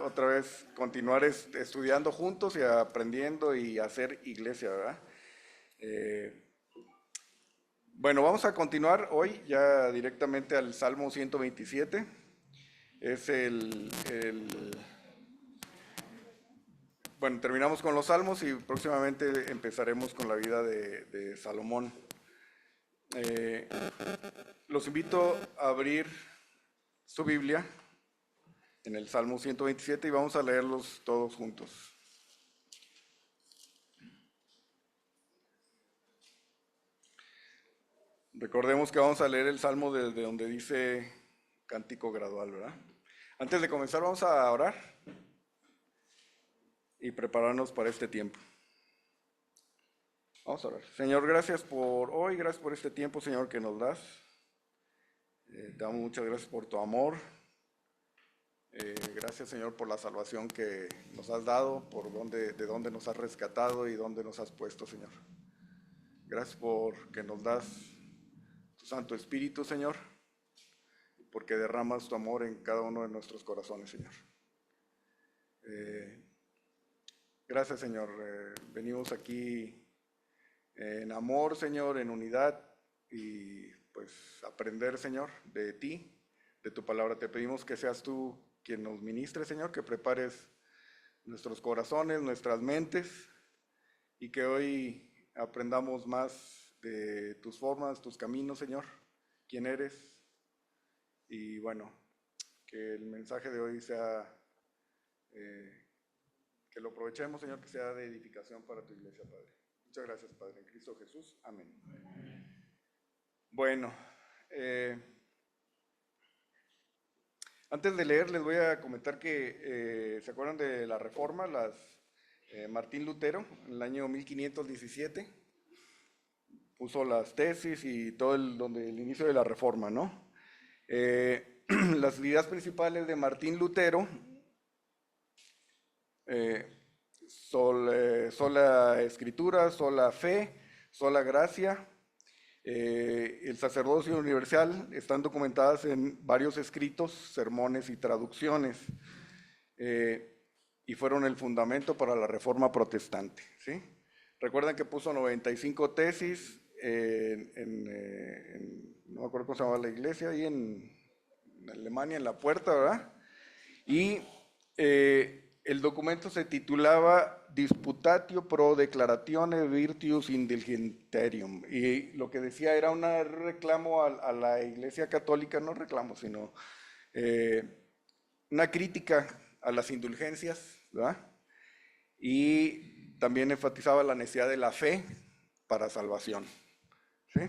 otra vez continuar estudiando juntos y aprendiendo y hacer iglesia, ¿verdad? Eh, bueno, vamos a continuar hoy ya directamente al Salmo 127. Es bueno, terminamos con los salmos y próximamente empezaremos con la vida de Salomón. Eh, los invito a abrir su Biblia en el Salmo 127 y vamos a leerlos todos juntos. Recordemos que vamos a leer el Salmo desde donde dice cántico gradual, ¿verdad? Antes de comenzar vamos a orar y prepararnos para este tiempo. Vamos a orar. Señor, gracias por hoy, gracias por este tiempo, Señor, que nos das. Te damos muchas gracias por tu amor. Gracias, Señor, por la salvación que nos has dado, de dónde nos has rescatado y dónde nos has puesto, Señor. Gracias por que nos das tu Santo Espíritu, Señor, porque derramas tu amor en cada uno de nuestros corazones, Señor. Gracias, Señor. Venimos aquí en amor, Señor, en unidad y pues aprender, Señor, de ti, de tu palabra. Te pedimos que seas tú quien nos ministre, Señor, que prepares nuestros corazones, nuestras mentes y que hoy aprendamos más de tus formas, tus caminos, Señor, quién eres. Y bueno, que el mensaje de hoy sea, que lo aprovechemos, Señor, que sea de edificación para tu iglesia, Padre. Muchas gracias, Padre, en Cristo Jesús. Amén. Bueno, antes de leer les voy a comentar que, ¿se acuerdan de la Reforma? Martín Lutero, en el año 1517, puso las tesis y todo el inicio de la Reforma, ¿no? Las ideas principales de Martín Lutero, sola escritura, sola fe, sola gracia, el sacerdocio universal, están documentadas en varios escritos, sermones y traducciones, y fueron el fundamento para la Reforma Protestante, ¿sí? Recuerdan que puso 95 tesis no me acuerdo cómo se llamaba la iglesia, ahí en Alemania, en La Puerta, ¿verdad? Y el documento se titulaba Disputatio pro declaratione virtuis indulgentiarum, y lo que decía era un reclamo a la Iglesia Católica, no reclamo, sino una crítica a las indulgencias, ¿verdad? Y también enfatizaba la necesidad de la fe para salvación, ¿sí?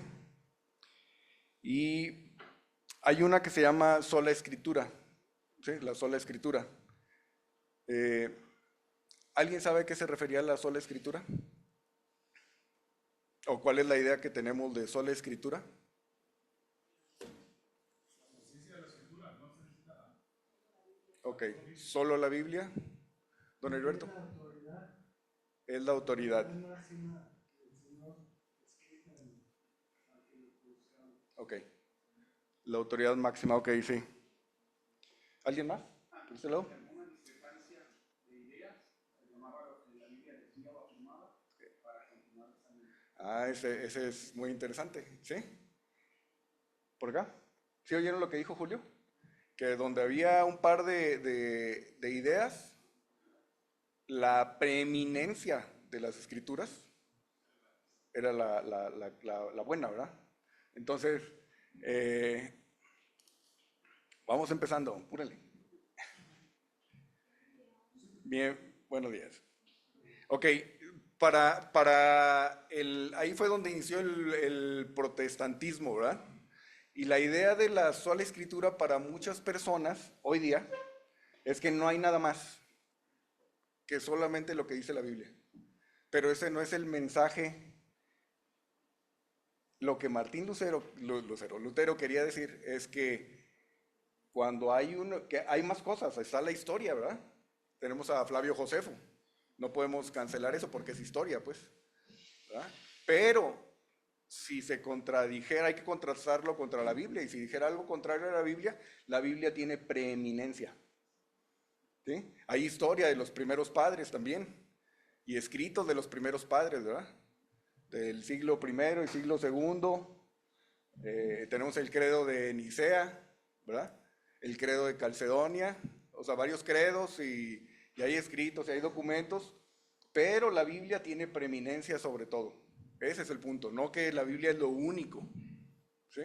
Y hay una que se llama sola escritura, ¿sí? La sola escritura. ¿Alguien sabe a qué se refería la sola escritura? ¿O cuál es la idea que tenemos de sola escritura? Ok, solo la Biblia. Don Heriberto. Es la autoridad. Ok, la autoridad máxima, ok, sí. ¿Alguien más? ¿Por este lado? Ah, ese es muy interesante, ¿sí? ¿Por acá? ¿Sí oyeron lo que dijo Julio? Que donde había un par de ideas, la preeminencia de las escrituras era la buena, ¿verdad? Entonces, vamos empezando, apúrale. Bien, buenos días. Ok, ahí fue donde inició el protestantismo, ¿verdad? Y la idea de la sola escritura para muchas personas hoy día es que no hay nada más que solamente lo que dice la Biblia. Pero ese no es el mensaje. Lo que Martín Lutero quería decir es que cuando que hay más cosas, está la historia, ¿verdad? Tenemos a Flavio Josefo. No podemos cancelar eso porque es historia, pues, ¿verdad? Pero si se contradijera, hay que contrastarlo contra la Biblia. Y si dijera algo contrario a la Biblia tiene preeminencia. ¿sí? Hay historia de los primeros padres también, y escritos de los primeros padres, ¿verdad? Del siglo I y siglo II. Tenemos el credo de Nicea, ¿verdad? El credo de Calcedonia, o sea, varios credos y hay escritos y hay documentos, pero la Biblia tiene preeminencia sobre todo. Ese es el punto, no que la Biblia es lo único, ¿sí?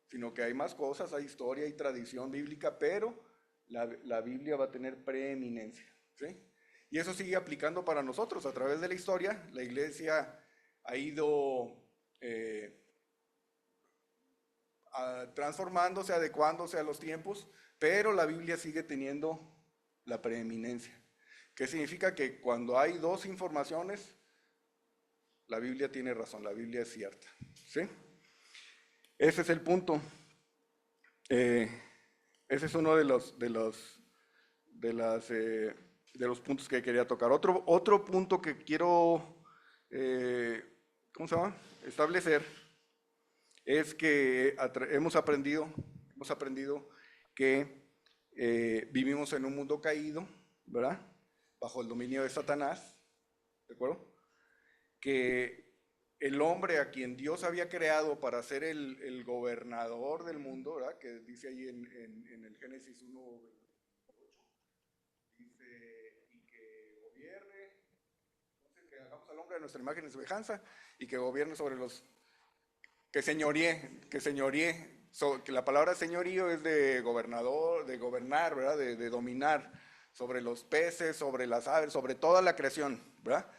Sino que hay más cosas, hay historia y tradición bíblica, pero la Biblia va a tener preeminencia, ¿sí? Y eso sigue aplicando para nosotros. A través de la historia, la iglesia ha ido transformándose, adecuándose a los tiempos, pero la Biblia sigue teniendo la preeminencia. ¿Qué significa? Que cuando hay dos informaciones, la Biblia tiene razón, la Biblia es cierta, ¿sí? Ese es el punto. Ese es uno de los puntos que quería tocar. Otro punto que quiero, ¿cómo se llama? Establecer es que hemos aprendido que vivimos en un mundo caído, ¿verdad? Bajo el dominio de Satanás, ¿de acuerdo? Que el hombre a quien Dios había creado para ser el gobernador del mundo, ¿verdad? Que dice ahí en el Génesis 1:8, dice, y que gobierne, entonces que hagamos al hombre a nuestra imagen y semejanza, y que gobierne sobre los, que señoríe, que la palabra señorío es de gobernador, de gobernar, ¿verdad? De dominar sobre los peces, sobre las aves, sobre toda la creación, ¿verdad?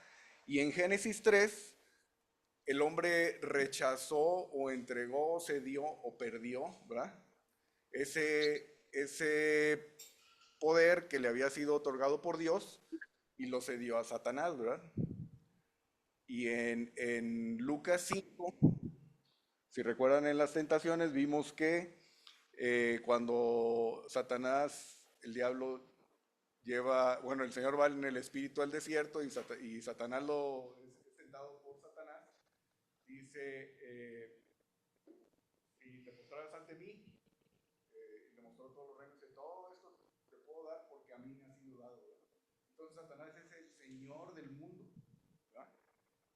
Y en Génesis 3, el hombre rechazó o entregó, cedió o perdió, ¿verdad? Ese poder que le había sido otorgado por Dios y lo cedió a Satanás, ¿verdad? Y en Lucas 5, si recuerdan en las tentaciones, vimos que cuando Satanás, el diablo, el Señor va en el espíritu al desierto y Satanás es tentado por Satanás, dice, si te postraras ante mí, y le mostró todos los reinos, de todo esto te puedo dar porque a mí me ha sido dado, ¿verdad? Entonces Satanás es el señor del mundo, ¿verdad?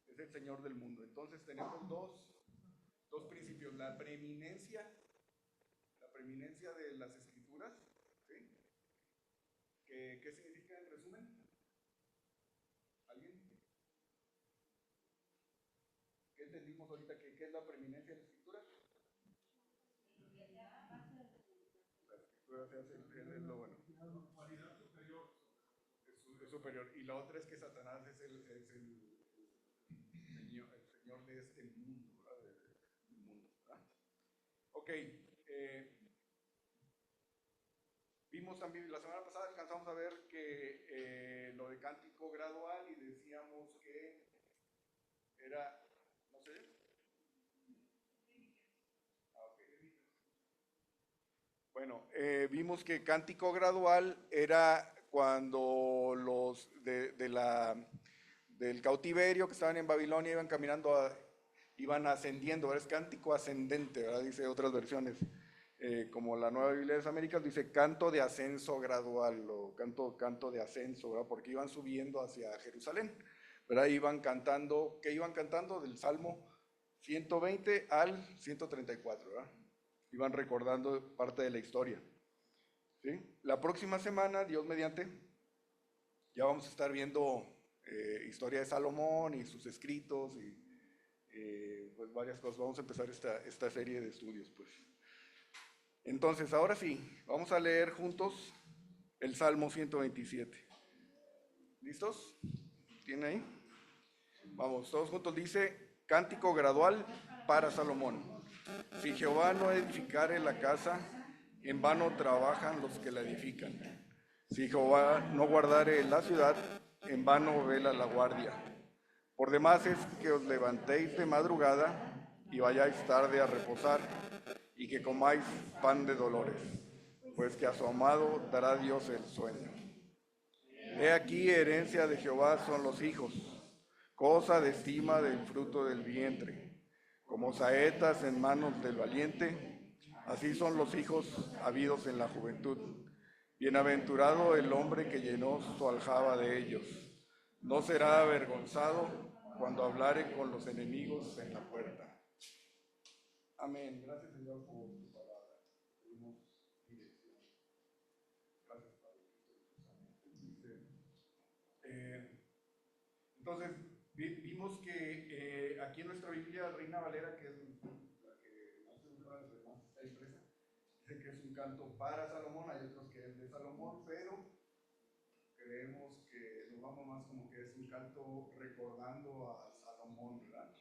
Es el señor del mundo. Entonces tenemos dos principios, la preeminencia de las escrituras, ¿sí? ¿Qué significa en resumen? ¿Alguien? ¿Qué entendimos ahorita? ¿Qué es la preeminencia de la escritura? La escritura se hace, es lo bueno. Es superior. Y la otra es que Satanás es el señor de este mundo, ¿verdad? Del mundo, ¿verdad? Ok. Vimos también, la semana pasada alcanzamos a ver que lo de cántico gradual y decíamos que era, no sé. Okay. Bueno, vimos que cántico gradual era cuando los del cautiverio que estaban en Babilonia iban caminando, iban ascendiendo, es cántico ascendente, ¿verdad? Dice otras versiones. Como la Nueva Biblia de las Américas dice canto de ascenso gradual o canto de ascenso, ¿verdad? Porque iban subiendo hacia Jerusalén, ¿verdad? Iban cantando, ¿qué iban cantando? Del Salmo 120 al 134, ¿verdad? Iban recordando parte de la historia, ¿sí? La próxima semana, Dios mediante, ya vamos a estar viendo historia de Salomón y sus escritos y pues varias cosas. Vamos a empezar esta serie de estudios, pues. Entonces, ahora sí, vamos a leer juntos el Salmo 127. ¿Listos? ¿Tienen ahí? Vamos, todos juntos. Dice, cántico gradual para Salomón. Si Jehová no edificare la casa, en vano trabajan los que la edifican. Si Jehová no guardare la ciudad, en vano vela la guardia. Por demás es que os levantéis de madrugada y vayáis tarde a reposar, y que comáis pan de dolores, pues que a su amado dará Dios el sueño. He aquí, herencia de Jehová son los hijos, cosa de estima del fruto del vientre. Como saetas en manos del valiente, así son los hijos habidos en la juventud. Bienaventurado el hombre que llenó su aljaba de ellos. No será avergonzado cuando hablare con los enemigos en la puerta. Amén. Gracias, Señor, por tu palabra. Pedimos dirección. Gracias, Padre. Entonces, vimos que aquí en nuestra Biblia, Reina Valera, que es la que más se usa, además está impresa, dice que es un canto para Salomón. Hay otros que es de Salomón, pero creemos que nos vamos más como que es un canto recordando a Salomón, ¿verdad?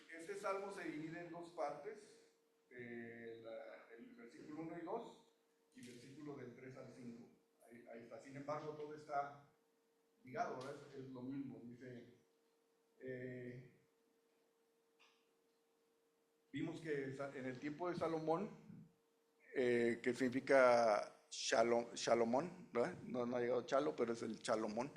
Este salmo se divide en dos partes, el versículo 1 y 2 y versículo del 3 al 5. Ahí está. Sin embargo, todo está ligado, ¿verdad? Es lo mismo. Dice, vimos que en el tiempo de Salomón, que significa Shalomón, ¿verdad? No ha llegado Chalo, pero es el Shalomón,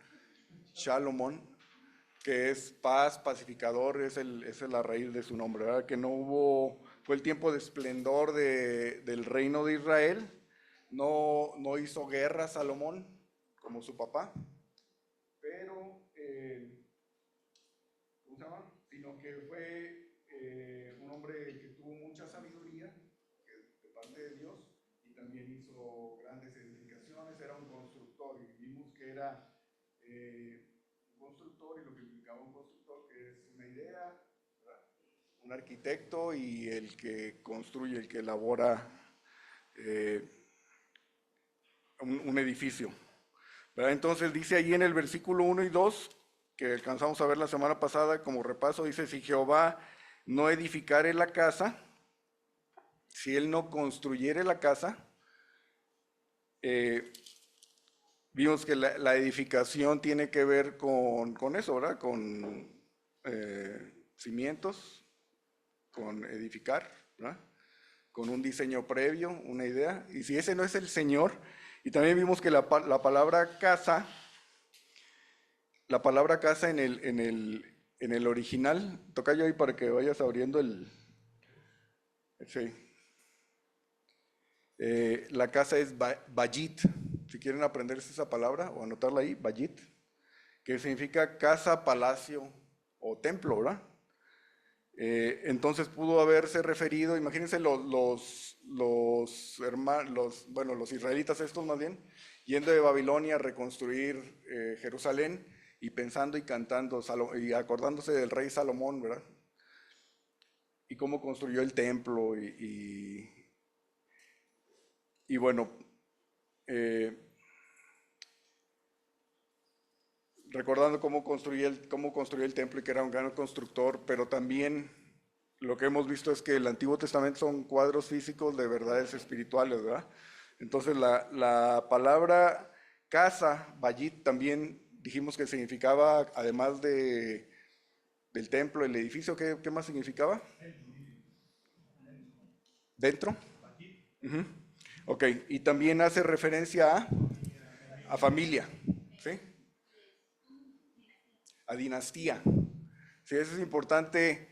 que es paz, pacificador, esa es la raíz de su nombre, ¿verdad? Que no hubo, fue el tiempo de esplendor del reino de Israel, no hizo guerra Salomón como su papá, pero, ¿cómo se llama? Sino que fue un hombre que tuvo mucha sabiduría de parte de Dios y también hizo grandes edificaciones, era un constructor y vimos que era un constructor, y lo que implicaba un constructor, que es una idea, ¿verdad? Un arquitecto y el que construye, el que elabora un edificio, ¿verdad? Entonces dice ahí en el versículo 1 y 2, que alcanzamos a ver la semana pasada como repaso, dice, si Jehová no edificare la casa, si él no construyere la casa, vimos que la edificación tiene que ver con eso, ¿verdad? Con cimientos, con edificar, ¿verdad? Con un diseño previo, una idea. Y si ese no es el Señor, y también vimos que la palabra casa en el original, toca yo ahí para que vayas abriendo sí. La casa es Bayit, si quieren aprenderse esa palabra o anotarla ahí, Bayit, que significa casa, palacio o templo, ¿verdad? Entonces pudo haberse referido, imagínense los israelitas estos más bien, yendo de Babilonia a reconstruir Jerusalén y pensando y cantando y acordándose del rey Salomón, ¿verdad? Y cómo construyó el templo y bueno, recordando cómo construyó el templo y que era un gran constructor, pero también lo que hemos visto es que el Antiguo Testamento son cuadros físicos de verdades espirituales, ¿verdad? Entonces la palabra casa, Bayit, también dijimos que significaba, además del templo, el edificio, ¿qué más significaba? ¿Dentro? Uh-huh. Ok, y también hace referencia a familia, ¿sí? A dinastía. Sí, eso es importante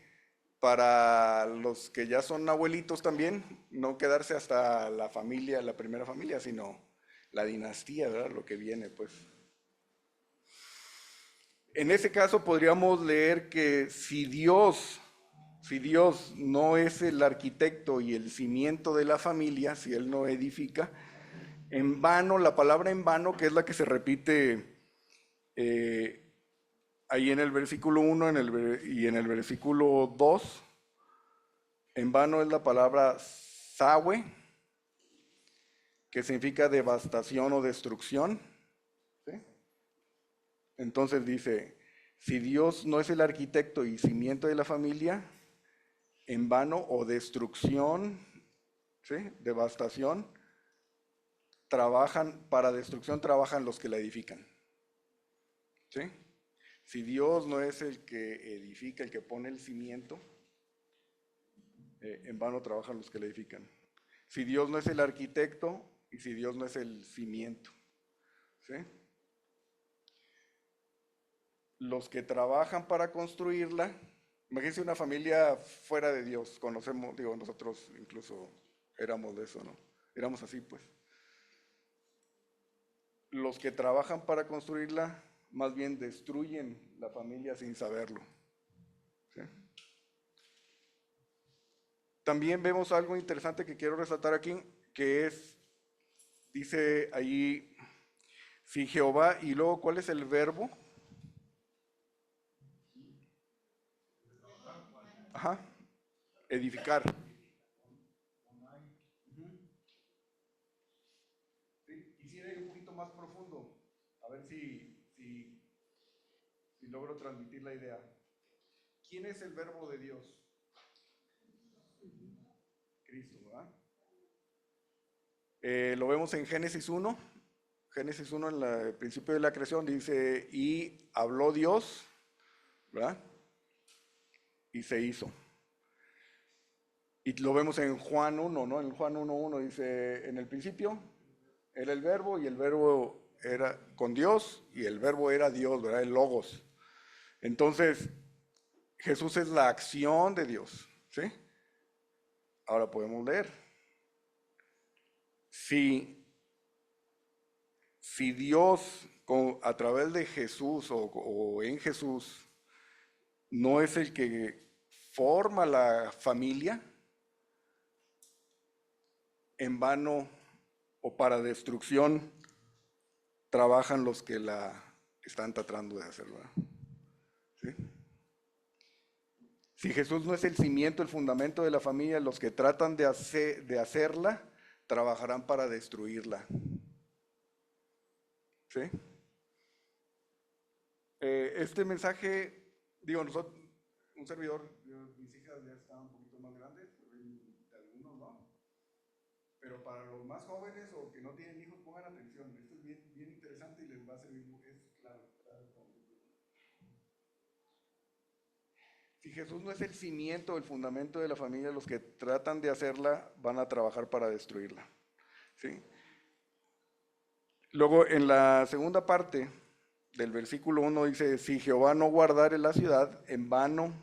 para los que ya son abuelitos también, no quedarse hasta la familia, la primera familia, sino la dinastía, ¿verdad? Lo que viene, pues. En ese caso podríamos leer que si Dios no es el arquitecto y el cimiento de la familia, si Él no edifica, en vano, la palabra en vano, que es la que se repite ahí en el versículo 1 y en el versículo 2, en vano es la palabra Sawe, que significa devastación o destrucción. ¿Sí? Entonces dice, si Dios no es el arquitecto y cimiento de la familia, en vano o destrucción, ¿sí? Devastación, para destrucción trabajan los que la edifican. ¿Sí? Si Dios no es el que edifica, el que pone el cimiento, en vano trabajan los que la edifican. Si Dios no es el arquitecto y si Dios no es el cimiento. ¿Sí? Los que trabajan para construirla, Imagínense una familia fuera de Dios. Conocemos, digo, nosotros incluso éramos de eso, ¿no? Éramos así, pues. Los que trabajan para construirla, más bien destruyen la familia sin saberlo. ¿Sí? También vemos algo interesante que quiero resaltar aquí, que es, dice ahí, si Jehová, y luego, ¿cuál es el verbo? Ajá, edificar. Sí, quisiera ir un poquito más profundo, a ver si logro transmitir la idea. ¿Quién es el verbo de Dios? Cristo, ¿verdad? Lo vemos en Génesis 1. Génesis 1, en el principio de la creación, dice, y habló Dios, ¿verdad? Y se hizo. Y lo vemos en Juan 1, ¿no? En Juan 1:1 dice, en el principio era el verbo y el verbo era con Dios y el verbo era Dios, ¿verdad? El logos. Entonces, Jesús es la acción de Dios, ¿sí? Ahora podemos leer. Si Dios a través de Jesús o en Jesús no es el que forma la familia, en vano o para destrucción trabajan los que la están tratando de hacer, ¿verdad? ¿Sí? Si Jesús no es el cimiento, el fundamento de la familia, los que tratan de hacerla trabajarán para destruirla. ¿Sí? Este mensaje, digo, nosotros, un servidor, mis hijas ya están un poquito más grandes, de algunos no, pero para los más jóvenes o que no tienen hijos, pongan atención, esto es bien, bien interesante y les va a servir, es claro. Si Jesús no es el cimiento, el fundamento de la familia, los que tratan de hacerla van a trabajar para destruirla. ¿Sí? Luego, en la segunda parte del versículo 1 dice, si Jehová no guardare la ciudad, en vano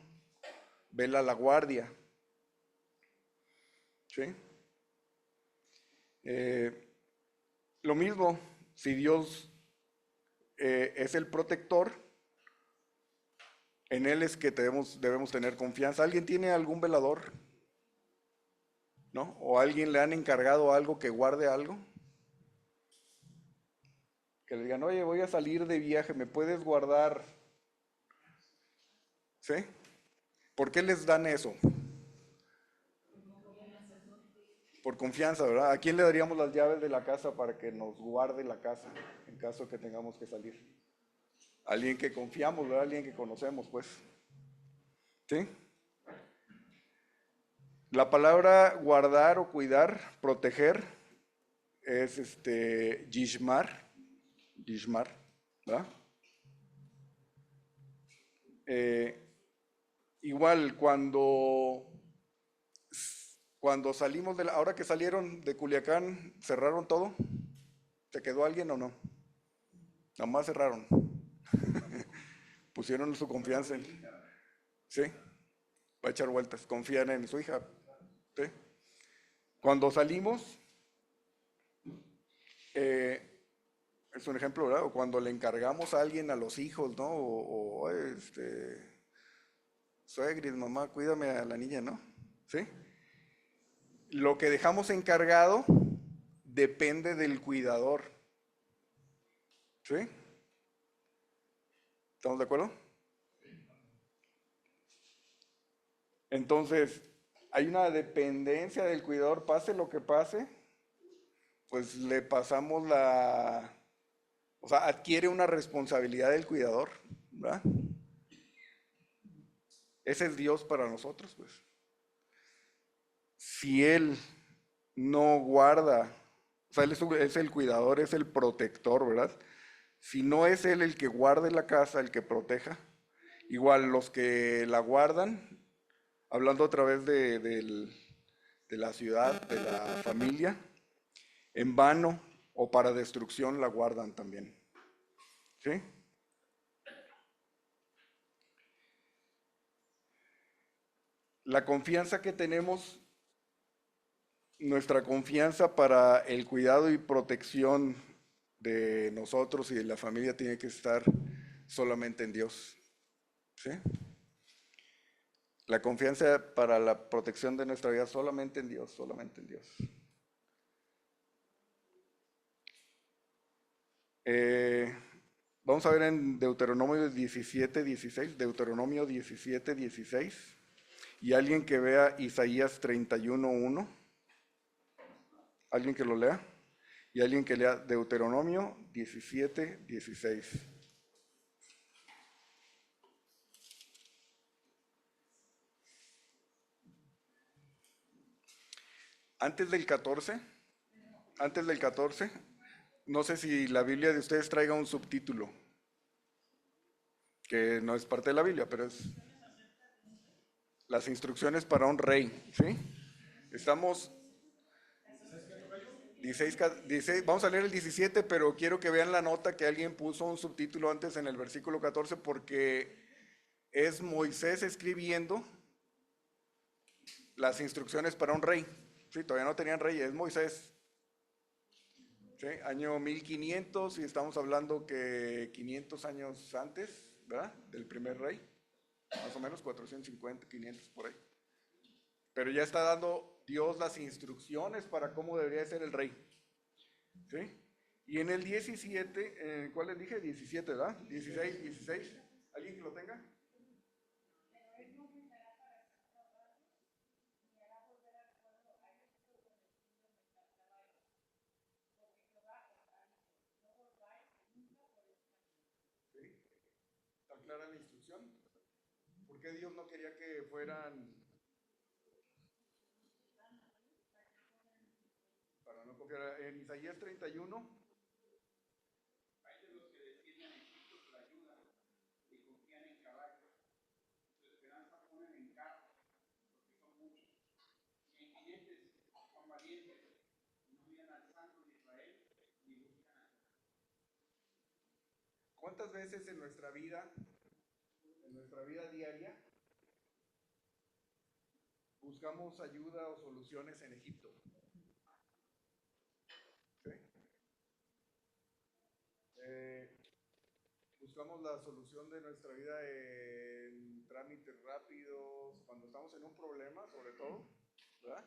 vela la guardia. ¿Sí? Lo mismo, si Dios es el protector, en Él es que debemos tener confianza. ¿Alguien tiene algún velador? ¿No? ¿O a alguien le han encargado algo que guarde algo? Que le digan, oye, voy a salir de viaje, ¿me puedes guardar? ¿Sí? ¿Por qué les dan eso? Por confianza, ¿verdad? ¿A quién le daríamos las llaves de la casa para que nos guarde la casa en caso que tengamos que salir? Alguien que confiamos, ¿verdad? Alguien que conocemos, pues. ¿Sí? La palabra guardar o cuidar, proteger, es yishmar, ¿verdad? Igual cuando salimos ahora que salieron de Culiacán, ¿cerraron todo? ¿Se quedó alguien o no? Nada más cerraron. Pusieron su confianza en, ¿sí? Va a echar vueltas, confían en su hija, ¿sí? Cuando salimos, es un ejemplo, ¿verdad? O cuando le encargamos a alguien, a los hijos, ¿no? Suegris, mamá, cuídame a la niña, ¿no? ¿Sí? Lo que dejamos encargado depende del cuidador, ¿sí? ¿Estamos de acuerdo? Entonces, hay una dependencia del cuidador, pase lo que pase, pues le pasamos o sea, adquiere una responsabilidad del cuidador, ¿verdad? Ese es Dios para nosotros, pues. Si Él no guarda, o sea, Él es el cuidador, es el protector, ¿verdad? Si no es Él el que guarde la casa, el que proteja, igual los que la guardan, hablando a través de la ciudad, de la familia, en vano o para destrucción la guardan también. ¿Sí? La confianza que tenemos, nuestra confianza para el cuidado y protección de nosotros y de la familia tiene que estar solamente en Dios. ¿Sí? La confianza para la protección de nuestra vida solamente en Dios, solamente en Dios. Eh, Vamos a ver en Deuteronomio 17, 16, Deuteronomio 17, 16, y alguien que vea Isaías 31, 1, alguien que lo lea, y alguien que lea Deuteronomio 17, 16. Antes del 14, antes del 14, no sé si la Biblia de ustedes traiga un subtítulo, que no es parte de la Biblia, pero es las instrucciones para un rey, ¿sí? Estamos 16, 16, vamos a leer el 17, pero quiero que vean la nota que alguien puso un subtítulo antes en el versículo 14 porque es Moisés escribiendo las instrucciones para un rey. Sí, todavía no tenían rey, es Moisés. ¿Sí? Año 1500 y estamos hablando que 500 años antes, ¿verdad? Del primer rey, más o menos 450, 500 por ahí. Pero ya está dando Dios las instrucciones para cómo debería ser el rey. ¿Sí? Y en el 17, ¿cuál les dije? 17, ¿verdad? 16, 16. ¿Alguien que lo tenga? ¿Sí? ¿Está clara la instrucción? ¿Por qué Dios no quería que fueran para no confiar? En Isaías 31, ¿cuántas veces en nuestra vida diaria, buscamos ayuda o soluciones en Egipto? ¿Sí? Eh, Buscamos la solución de nuestra vida en trámites rápidos, cuando estamos en un problema, sobre todo, ¿verdad?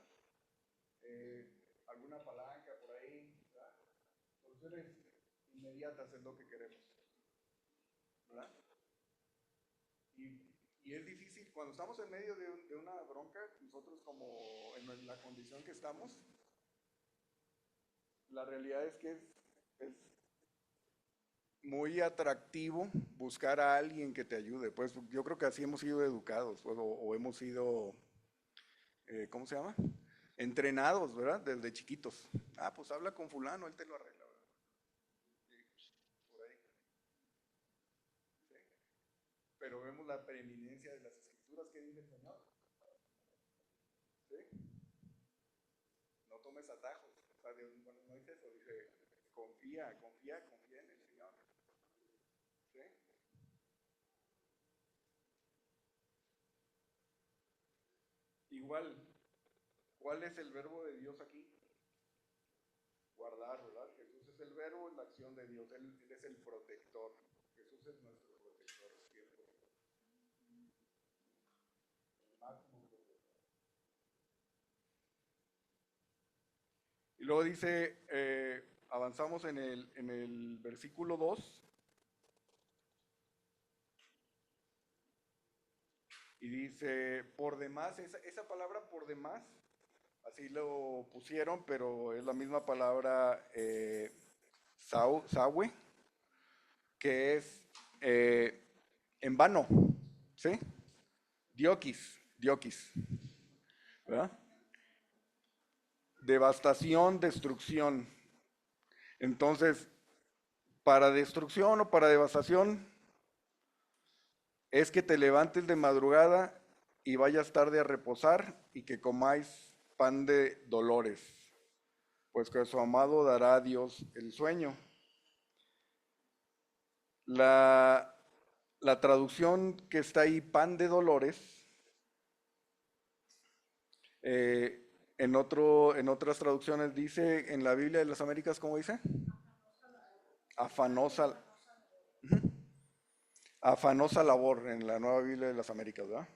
Eh, Alguna palanca por ahí, ¿verdad? Soluciones inmediatas es lo que queremos, ¿verdad? Y, y es difícil, cuando estamos en medio de una bronca, nosotros como en la condición que estamos, la realidad es que es muy atractivo buscar a alguien que te ayude. Pues yo creo que así hemos sido educados o hemos sido, ¿cómo se llama? Entrenados, ¿verdad? Desde chiquitos. Ah, pues habla con fulano, él te lo arregla, ¿verdad? Por ahí, ¿sí? Pero vemos la preeminencia de las escrituras que dice el Señor, ¿sí? No tomes atajos. O sea, Dios no dice eso, dice confía, confía, confía en el Señor, ¿sí? Igual, ¿cuál es el verbo de Dios aquí? Guardar, ¿verdad? Jesús es el verbo, la acción de Dios, él es el protector. Jesús es nuestro protector siempre. Máximo protector. Y luego dice, avanzamos en el versículo 2 y dice, por demás, esa palabra por demás, así lo pusieron, pero es la misma palabra sawe, que es en vano, ¿sí? Diokis, diokis, ¿verdad? Devastación, destrucción. Entonces, para destrucción o para devastación es que te levantes de madrugada y vayas tarde a reposar y que comáis pan de dolores, pues que su amado dará a Dios el sueño. La, la traducción que está ahí, pan de dolores, En otras traducciones dice, en la Biblia de las Américas, ¿cómo dice? Afanosa, afanosa labor en la nueva Biblia de las Américas, ¿verdad?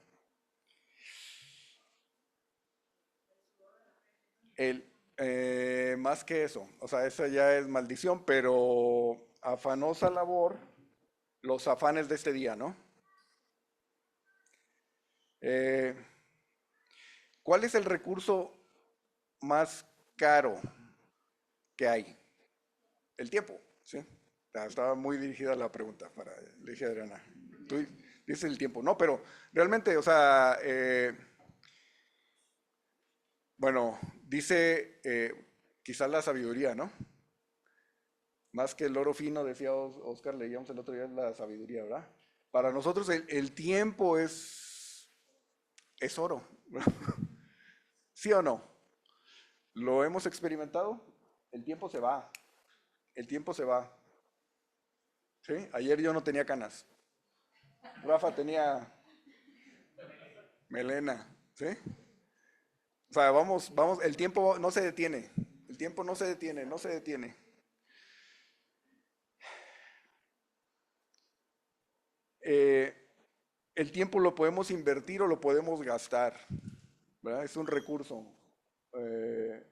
Más que eso, o sea, esa ya es maldición, pero afanosa labor, los afanes de este día, ¿no? Eh, ¿Cuál es el recurso más caro que hay? El tiempo, ¿sí? Estaba muy dirigida la pregunta para, le dije a Adriana. Tú dices el tiempo, no, pero realmente, o sea, bueno, dice quizás la sabiduría, ¿no? Más que el oro fino, decía Oscar, leíamos el otro día, es la sabiduría, ¿verdad? Para nosotros el tiempo es oro, ¿sí o no? ¿Lo hemos experimentado? El tiempo se va, el tiempo se va, ¿sí? Ayer yo no tenía canas, Rafa tenía melena, ¿sí? O sea, vamos, el tiempo no se detiene, el tiempo no se detiene, no se detiene. Eh, el tiempo lo podemos invertir o lo podemos gastar, ¿verdad? Es un recurso eh,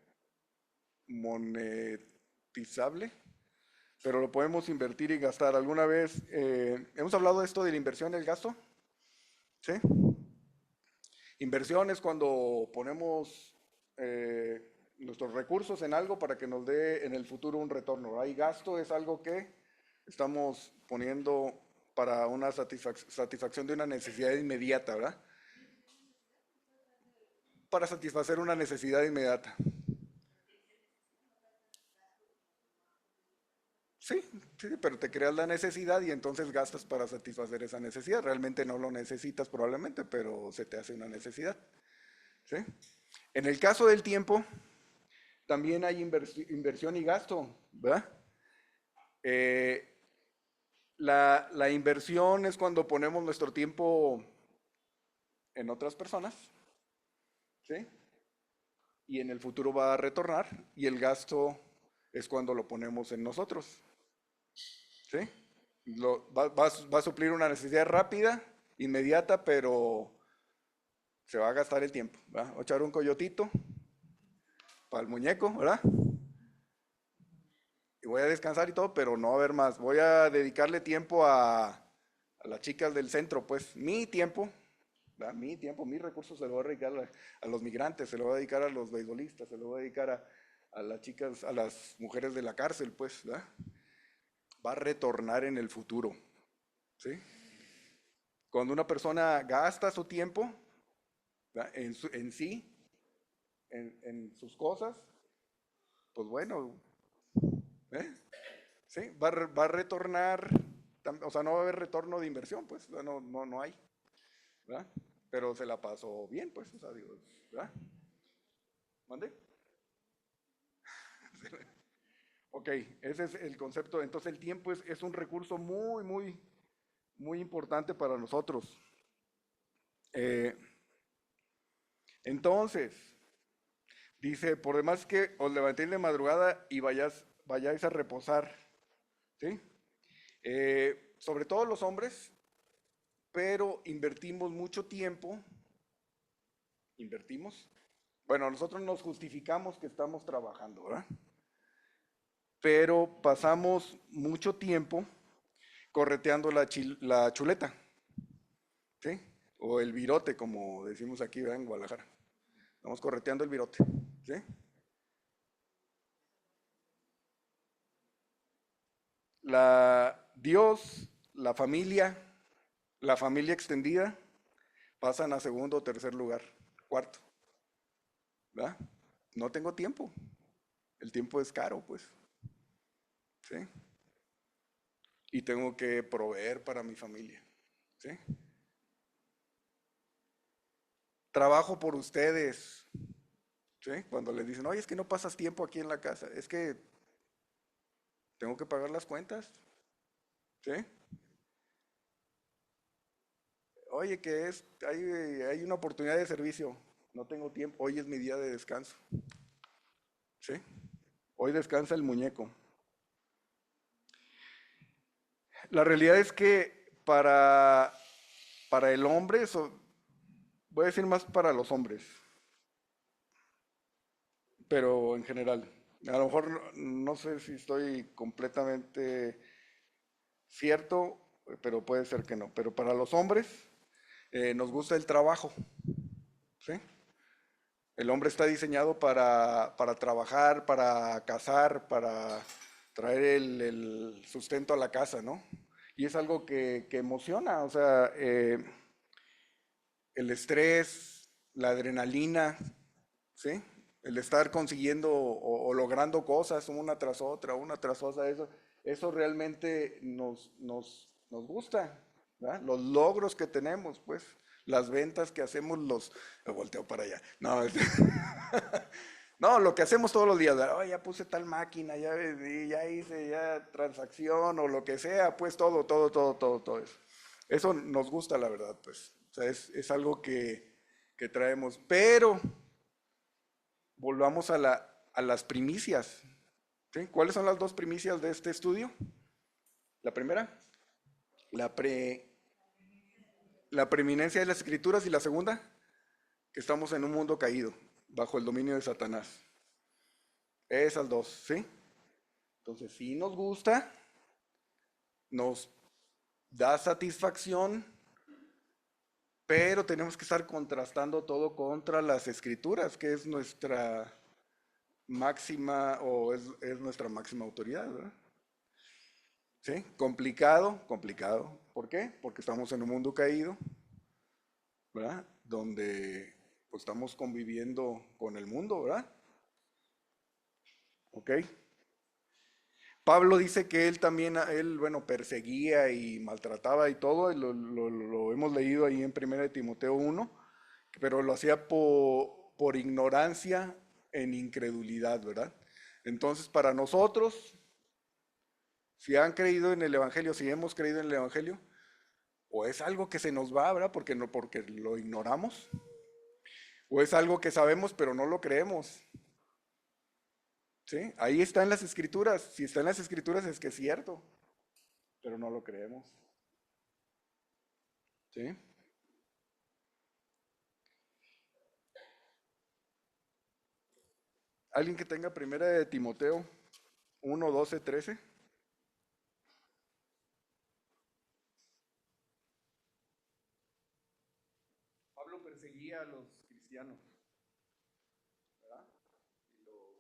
monetizable, pero lo podemos invertir y gastar. ¿Alguna vez hemos hablado de esto de la inversión y el gasto? ¿Sí? Inversión es cuando ponemos nuestros recursos en algo para que nos dé en el futuro un retorno. Hay gasto es algo que estamos poniendo para una satisfacción de una necesidad inmediata, ¿verdad? Para satisfacer una necesidad inmediata. Sí, sí, pero te creas la necesidad y entonces gastas para satisfacer esa necesidad. Realmente no lo necesitas probablemente, pero se te hace una necesidad. ¿Sí? En el caso del tiempo, también hay inversión y gasto, ¿verdad? Eh, la inversión es cuando ponemos nuestro tiempo en otras personas, ¿sí? Y en el futuro va a retornar, y el gasto es cuando lo ponemos en nosotros, ¿sí? Va a suplir una necesidad rápida, inmediata, pero se va a gastar el tiempo, ¿verdad? Voy a echar un coyotito para el muñeco, ¿verdad? Y voy a descansar y todo, pero no va a haber más. Voy a dedicarle tiempo a las chicas del centro, pues mi tiempo, ¿verdad? Mi tiempo, mis recursos se lo voy a dedicar a los migrantes, se lo voy a dedicar a los beisbolistas, se lo voy a dedicar a las chicas, a las mujeres de la cárcel, pues, ¿verdad? Va a retornar en el futuro, ¿sí? Cuando una persona gasta su tiempo, ¿verdad? En sí, en sus cosas, pues bueno, ¿eh? ¿Sí? Va a retornar, o sea, no va a haber retorno de inversión, pues, no hay, ¿verdad? Pero se la pasó bien, pues, o sea, digo, ¿verdad? ¿Mande? Ok, ese es el concepto. Entonces el tiempo es un recurso muy importante para nosotros. Eh, entonces, dice, por demás que os levantéis de madrugada y vayáis a reposar, ¿sí? Sobre todo los hombres, pero invertimos mucho tiempo, invertimos. Bueno, nosotros nos justificamos que estamos trabajando, ¿verdad? Pero pasamos mucho tiempo correteando la chuleta, ¿sí? O el virote, como decimos aquí, ¿verdad? En Guadalajara. Estamos correteando el virote, ¿sí? Dios, la familia extendida, pasan a segundo o tercer lugar, cuarto, ¿verdad? No tengo tiempo. El tiempo es caro, pues, ¿sí? Y tengo que proveer para mi familia, ¿sí? Trabajo por ustedes, ¿sí? Cuando les dicen, oye, es que no pasas tiempo aquí en la casa, es que tengo que pagar las cuentas, ¿sí? Oye, hay una oportunidad de servicio. no tengo tiempo, hoy es mi día de descanso, ¿sí? Hoy descansa el muñeco. La realidad es que para el hombre, voy a decir más para los hombres, pero en general. A lo mejor no sé si estoy completamente cierto, pero puede ser que no. Pero para los hombres nos gusta el trabajo, ¿sí? El hombre está diseñado para trabajar, para cazar, para traer el sustento a la casa, ¿no? Y es algo que emociona, o sea, el estrés, la adrenalina, ¿sí? El estar consiguiendo o logrando cosas una tras otra, eso realmente nos gusta, ¿verdad? Los logros que tenemos, pues, las ventas que hacemos, me volteo para allá. No, no, lo que hacemos todos los días, ¿verdad? "Oh, ya puse tal máquina, ya vendí, ya hice ya transacción o lo que sea, pues todo eso. Eso nos gusta, la verdad, pues. O sea, es algo que traemos. Pero volvamos a las primicias. ¿Sí? ¿Cuáles son las dos primicias de este estudio? La primera, la, pre, la preeminencia de las escrituras, y la segunda, que estamos en un mundo caído, bajo el dominio de Satanás. Esas dos, ¿sí? Entonces, si nos gusta, nos da satisfacción, pero tenemos que estar contrastando todo contra las escrituras, que es nuestra máxima o es nuestra máxima autoridad, ¿verdad? ¿Sí? Complicado, complicado. ¿Por qué? Porque estamos en un mundo caído, ¿verdad? Donde pues estamos conviviendo con el mundo, ¿verdad? ¿Ok? Pablo dice que él también, él, bueno, perseguía y maltrataba y todo, y lo hemos leído ahí en 1 Timoteo 1, pero lo hacía por ignorancia en incredulidad, ¿verdad? Entonces, para nosotros, si han creído en el Evangelio, si hemos creído en el Evangelio, o es algo que se nos va, ¿verdad? Porque lo ignoramos, o es algo que sabemos pero no lo creemos, ¿sí? Ahí está en las escrituras. Si está en las escrituras es que es cierto, pero no lo creemos, ¿sí? Alguien que tenga 1 Timoteo 1, 12, 13. Pablo perseguía a los cristianos, ¿verdad? Y los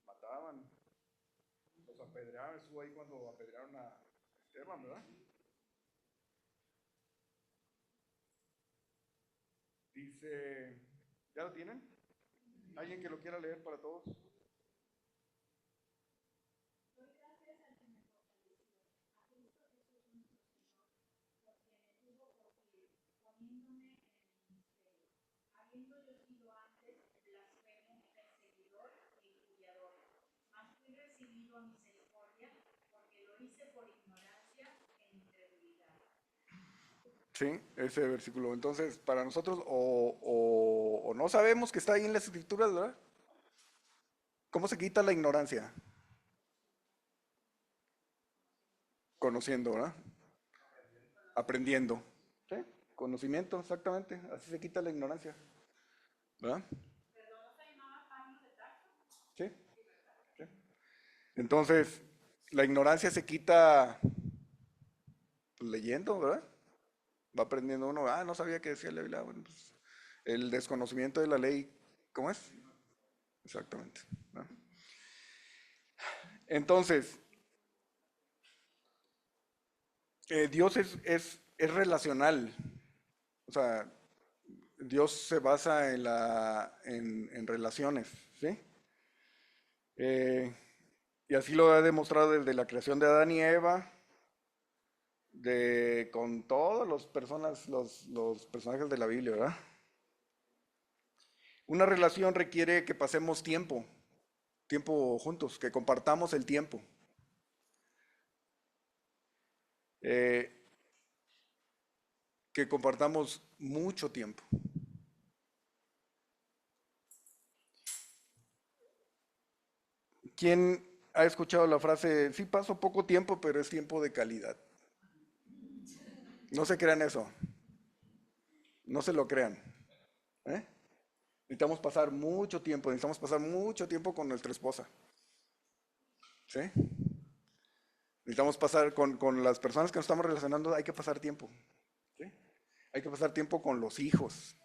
mataban, los apedreaban. Estuvo ahí cuando apedrearon a Esteban, ¿verdad? Dice, ¿ya lo tienen? ¿Alguien que lo quiera leer para todos? Sí, ese versículo. Entonces, para nosotros, o no sabemos que está ahí en las escrituras, ¿verdad? ¿Cómo se quita la ignorancia? Conociendo, ¿verdad? Aprendiendo. ¿Sí? Conocimiento, exactamente. Así se quita la ignorancia, ¿verdad? Sí, sí. Entonces, la ignorancia se quita pues, leyendo, ¿verdad? Va aprendiendo uno, no sabía que decía la Biblia. Bueno, pues, el desconocimiento de la ley, ¿cómo es? Exactamente, ¿no? Entonces, Dios es relacional. O sea, Dios se basa en relaciones, ¿sí? Eh, y así lo ha demostrado desde la creación de Adán y Eva, con todos los personajes de la Biblia, ¿verdad? Una relación requiere que pasemos tiempo juntos, que compartamos el tiempo. Eh, que compartamos mucho tiempo. ¿Quién ha escuchado la frase, sí paso poco tiempo, pero es tiempo de calidad? No se crean eso, no se lo crean. ¿Eh? Necesitamos pasar mucho tiempo con nuestra esposa. ¿Sí? Necesitamos pasar con las personas que nos estamos relacionando, hay que pasar tiempo. ¿Sí? Hay que pasar tiempo con los hijos.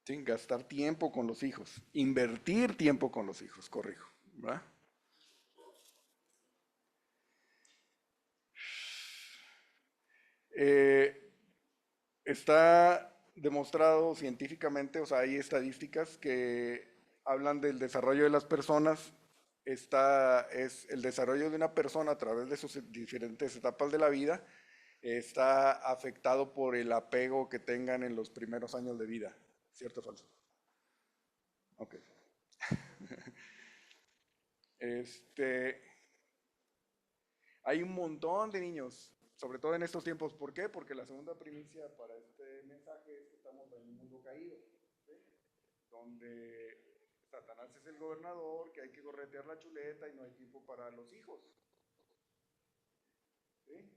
¿Sí? Gastar tiempo con los hijos. Invertir tiempo con los hijos, corrijo. ¿Verdad? Eh, Está demostrado científicamente, o sea, hay estadísticas que hablan del desarrollo de las personas. Es el desarrollo de una persona a través de sus diferentes etapas de la vida, está afectado por el apego que tengan en los primeros años de vida. ¿Cierto o falso? Ok. Este, Hay un montón de niños, sobre todo en estos tiempos. ¿Por qué? Porque la segunda primicia para este mensaje es que estamos en un mundo caído, ¿sí? Donde Satanás es el gobernador, que hay que corretear la chuleta y no hay tiempo para los hijos. ¿Sí?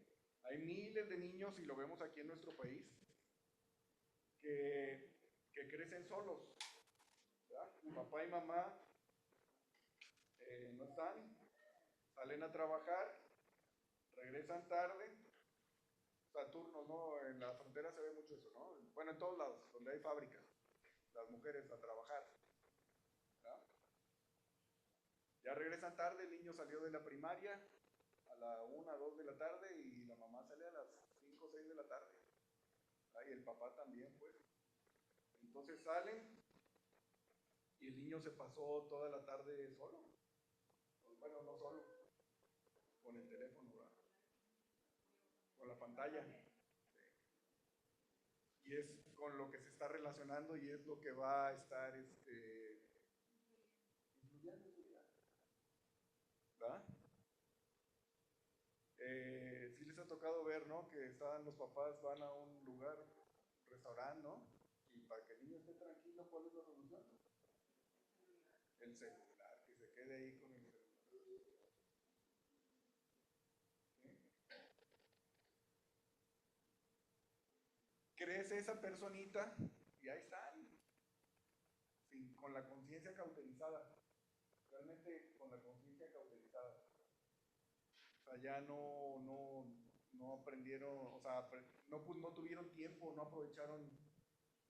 Hay miles de niños, y lo vemos aquí en nuestro país, que crecen solos. ¿Verdad? Papá y mamá no están, salen a trabajar, regresan tarde, turnos, ¿no? En la frontera se ve mucho eso, ¿no? Bueno, en todos lados, donde hay fábricas, las mujeres a trabajar. ¿Verdad? Ya regresan tarde, el niño salió de la primaria a la 1, 2 de la tarde y la mamá sale a las 5, 6 de la tarde. ¿Verdad? Y el papá también, pues. Entonces salen y el niño se pasó toda la tarde solo. Bueno, no solo, con el teléfono, ¿verdad? Con la pantalla. Y es con lo que se está relacionando y es lo que va a estar influyendo en su vida. ¿Verdad? Sí les ha tocado ver, ¿no? Que están los papás, van a un lugar, un restaurante, ¿no? Y para que el niño esté tranquilo, ¿cuál es la solución? El celular, que se quede ahí con el celular. ¿Sí? Crece esa personita y ahí están, con la conciencia cauterizada, realmente con la conciencia cauterizada. O sea, ya no aprendieron, o sea, no tuvieron tiempo, no aprovecharon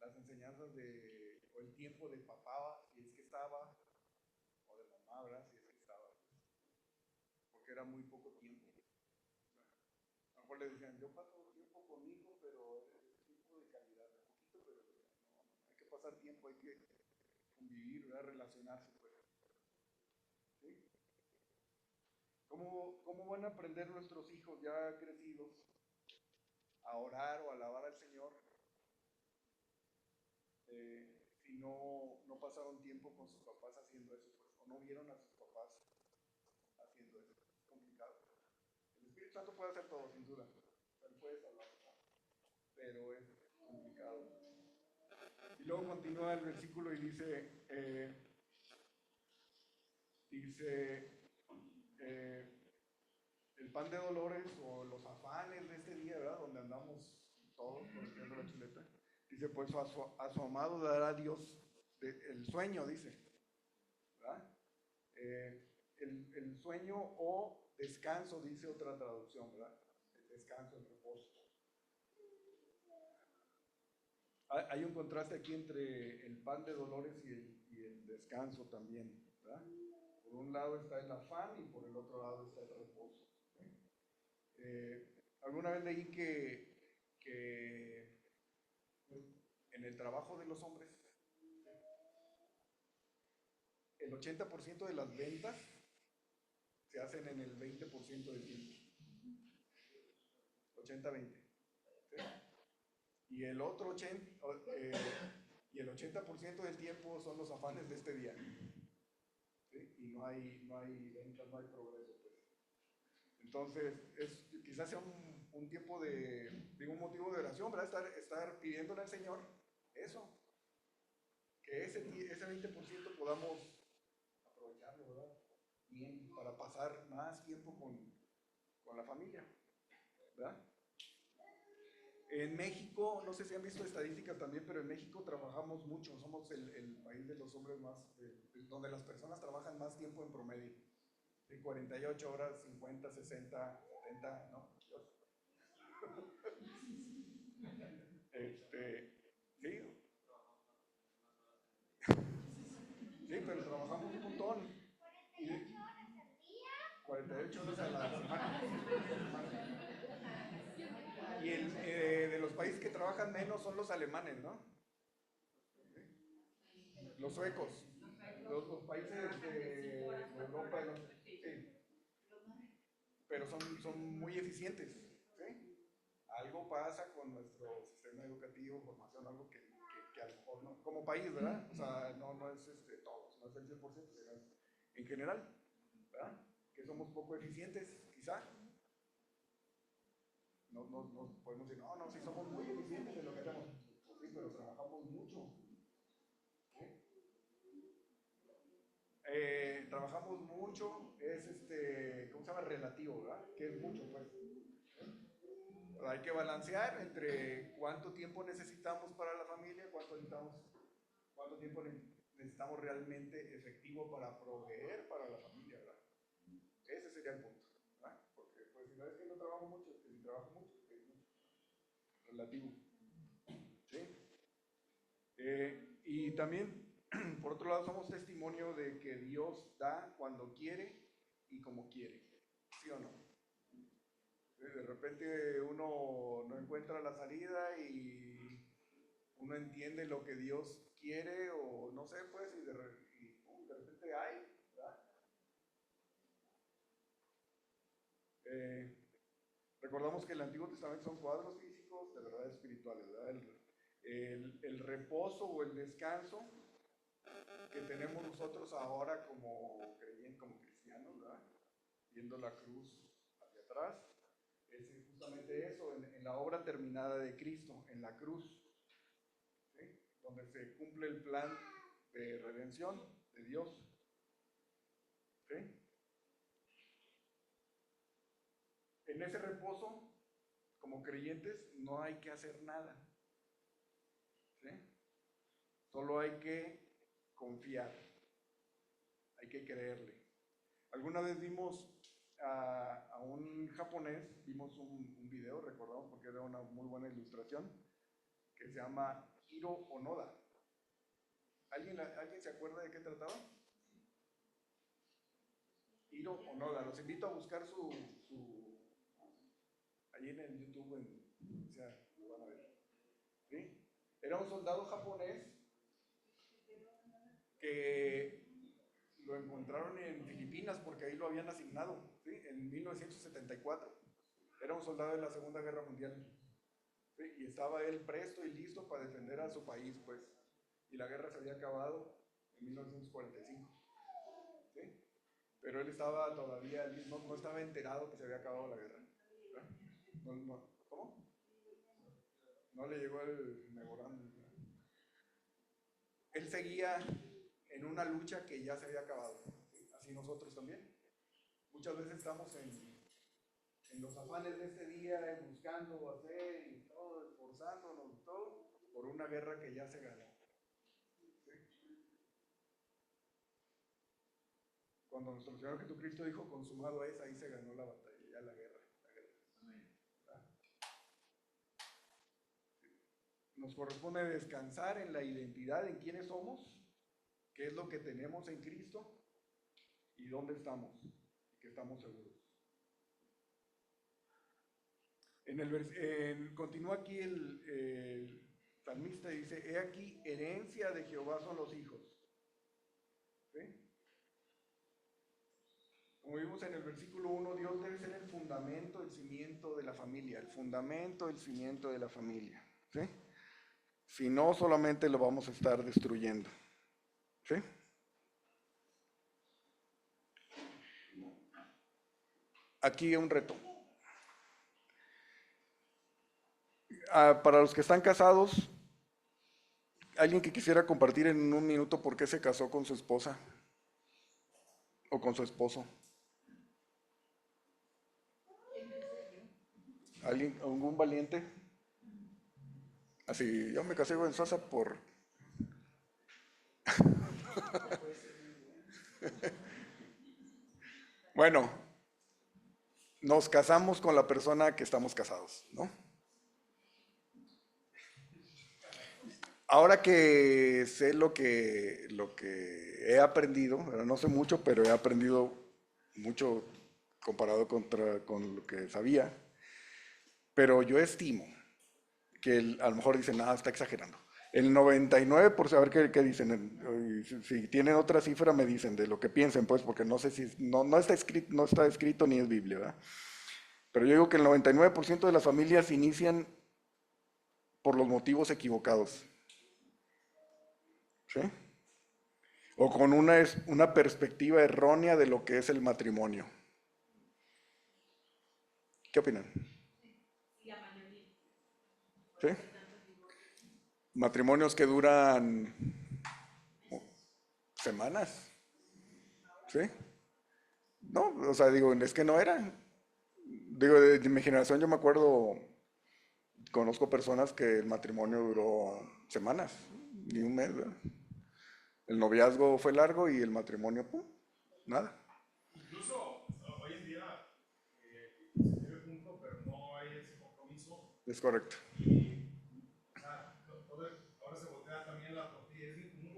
las enseñanzas o el tiempo de papá, si es que estaba, o de mamá, ¿verdad? Si es que estaba, pues, porque era muy poco tiempo. A lo mejor le decían, yo paso tiempo con mi hijo, pero es tiempo de calidad, poquito, pero no, hay que pasar tiempo, hay que convivir, ¿verdad? Relacionarse, pues. ¿Sí? ¿Cómo van a aprender nuestros hijos ya crecidos a orar o a alabar al Señor si no pasaron tiempo con sus papás haciendo eso, pues, o no vieron a sus papás haciendo eso? Es complicado. El Espíritu Santo puede hacer todo, sin duda. Él puede salvar, pero es complicado. Y luego continúa el versículo y dice eh, el pan de dolores o los afanes de este día, ¿verdad? Donde andamos todos corriendo la chuleta. Dice, pues a su amado dará Dios el sueño, dice. ¿Verdad? El sueño o descanso, dice otra traducción, ¿verdad? El descanso, el reposo. Hay un contraste aquí entre el pan de dolores y el descanso también, ¿verdad? Por un lado está el afán y por el otro lado está el reposo. Alguna vez leí que en el trabajo de los hombres, el 80% de las ventas se hacen en el 20% del tiempo. 80-20. ¿Sí? Y el otro 80% del tiempo son los afanes de este día. ¿Sí? Y no hay ventas, no hay progreso. Pues. Entonces, quizás sea un tiempo de un motivo de oración, ¿verdad? Estar pidiéndole al Señor eso, que ese 20% podamos aprovecharlo, ¿verdad? Bien, para pasar más tiempo con la familia, ¿verdad? En México, no sé si han visto estadísticas también, pero en México trabajamos mucho, somos el país de los hombres más, donde las personas trabajan más tiempo en promedio, de 48 horas, 50, 60, 70, ¿no? Sí, sí, pero trabajamos un montón. Y 48 horas a la semana. Y de los países que trabajan menos son los alemanes, ¿no? Los suecos, los países de Europa, sí, pero son muy eficientes, ¿sí? Algo pasa con nuestro sistema educativo, formación, algo que a lo mejor no, como país, ¿verdad? O sea, no es todos, no es el 100%, sino en general, ¿verdad? Que somos poco eficientes, quizá. No podemos decir, no, sí somos muy eficientes en lo que hacemos. Pues sí, pero trabajamos mucho. Trabajamos mucho, es ¿cómo se llama? Relativo, ¿verdad? Que es mucho, pues. Hay que balancear entre cuánto tiempo necesitamos para la familia, cuánto tiempo necesitamos realmente efectivo para proveer para la familia, ¿verdad? Ese sería el punto, ¿verdad? Porque pues si no es que no trabajo mucho, es que si trabajo mucho, es mucho. Relativo. ¿Sí? Y también, por otro lado, somos testimonio de que Dios da cuando quiere y como quiere. ¿Sí o no? De repente uno no encuentra la salida y uno entiende lo que Dios quiere o no sé, pues, y de repente hay, ¿verdad? Recordamos que el Antiguo Testamento son cuadros físicos de verdades espirituales, ¿verdad? El reposo o el descanso que tenemos nosotros ahora como creyentes, como cristianos, ¿verdad? Viendo la cruz hacia atrás, es justamente eso, en la obra terminada de Cristo, en la cruz, ¿sí? Donde se cumple el plan de redención de Dios. ¿Sí? En ese reposo, como creyentes, no hay que hacer nada. ¿Sí? Solo hay que confiar, hay que creerle. Alguna vez vimos a un japonés, vimos un video, recordamos porque era una muy buena ilustración, que se llama Hiro Onoda. ¿Alguien se acuerda de qué trataba? Hiro Onoda. Los invito a buscar allí en el YouTube, o sea, lo van a ver. ¿Sí? Era un soldado japonés que lo encontraron en Filipinas porque ahí lo habían asignado, ¿sí? En 1974. Era un soldado de la Segunda Guerra Mundial. ¿Sí? Y estaba él presto y listo para defender a su país, pues. Y la guerra se había acabado en 1945. ¿Sí? Pero él estaba todavía, no estaba enterado que se había acabado la guerra. ¿Cómo? No le llegó el memorándum. Él seguía en una lucha que ya se había acabado. ¿Sí? Así nosotros también. Muchas veces estamos en los afanes de este día, buscando hacer y todo, esforzándonos, todo, por una guerra que ya se ganó. ¿Sí? Cuando nuestro Señor Jesucristo dijo consumado es, ahí se ganó la batalla, ya la guerra. Nos corresponde descansar en la identidad, en quiénes somos, qué es lo que tenemos en Cristo y dónde estamos, y que estamos seguros. Continúa aquí el salmista y dice, he aquí, herencia de Jehová son los hijos. ¿Sí? Como vimos en el versículo 1, Dios debe ser el fundamento, el cimiento de la familia, el fundamento, el cimiento de la familia. ¿Sí? Si no, solamente lo vamos a estar destruyendo. ¿Sí? Aquí un reto. Para los que están casados, alguien que quisiera compartir en un minuto por qué se casó con su esposa o con su esposo. ¿Alguien, algún valiente? Así, yo me casé con Sosa por... Bueno, nos casamos con la persona que estamos casados, ¿no? Ahora que sé lo que he aprendido, ¿verdad? No sé mucho, pero he aprendido mucho comparado con lo que sabía, pero yo estimo que a lo mejor dicen, nada, está exagerando. El 99%, a ver qué dicen, si tienen otra cifra me dicen de lo que piensen, pues, porque no sé si, no está escrito ni es Biblia, ¿verdad? Pero yo digo que el 99% de las familias inician por los motivos equivocados, ¿sí? O con una perspectiva errónea de lo que es el matrimonio. ¿Qué opinan? ¿Sí? Matrimonios que duran semanas, ¿sí? No, o sea, digo, es que no era. Digo, de mi generación yo me acuerdo, conozco personas que el matrimonio duró semanas, ni un mes, ¿verdad? El noviazgo fue largo y el matrimonio, pum, nada. Incluso hoy en día se vive junto, pero no hay ese compromiso. Es correcto. Y o sea, ahora se voltea también la tortilla. Es muy común de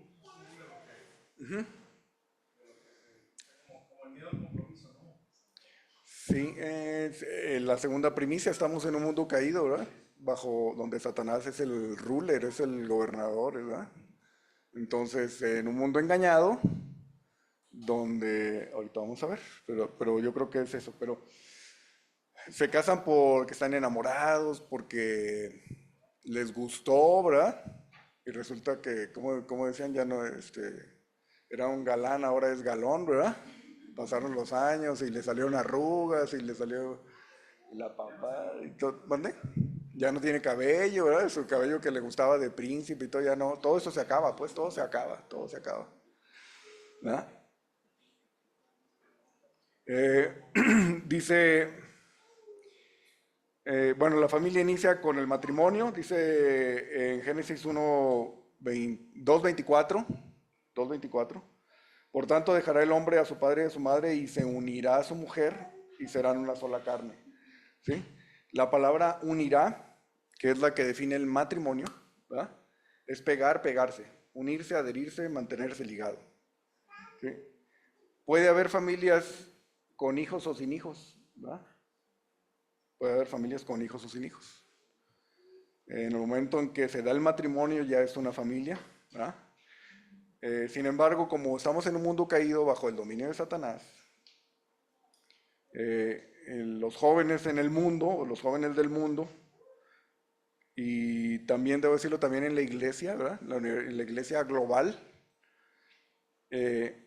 como el miedo al compromiso, ¿no? Sí, la segunda primicia, estamos en un mundo caído, ¿verdad? Bajo donde Satanás es el ruler, es el gobernador, ¿verdad? Entonces, en un mundo engañado, donde, ahorita vamos a ver, pero yo creo que es eso, pero se casan porque están enamorados, porque les gustó, ¿verdad? Y resulta que, como decían, ya no, era un galán, ahora es galón, ¿verdad? Pasaron los años y le salieron arrugas y le salió la papada y todo. ¿Mande? Ya no tiene cabello, ¿verdad? Su cabello que le gustaba de príncipe y todo, ya no. Todo eso se acaba, pues todo se acaba, todo se acaba. ¿Verdad? Dice, bueno, la familia inicia con el matrimonio, dice en Génesis 2:24, 2:24. Por tanto, dejará el hombre a su padre y a su madre y se unirá a su mujer y serán una sola carne. ¿Sí? La palabra unirá, que es la que define el matrimonio, ¿verdad? Es pegar, pegarse, unirse, adherirse, mantenerse ligado. ¿Sí? Puede haber familias con hijos o sin hijos, ¿verdad? Puede haber familias con hijos o sin hijos. En el momento en que se da el matrimonio ya es una familia, ¿verdad? Sin embargo, como estamos en un mundo caído bajo el dominio de Satanás, los jóvenes en el mundo, los jóvenes del mundo, y también debo decirlo también en la iglesia, ¿verdad? En la iglesia global, eh,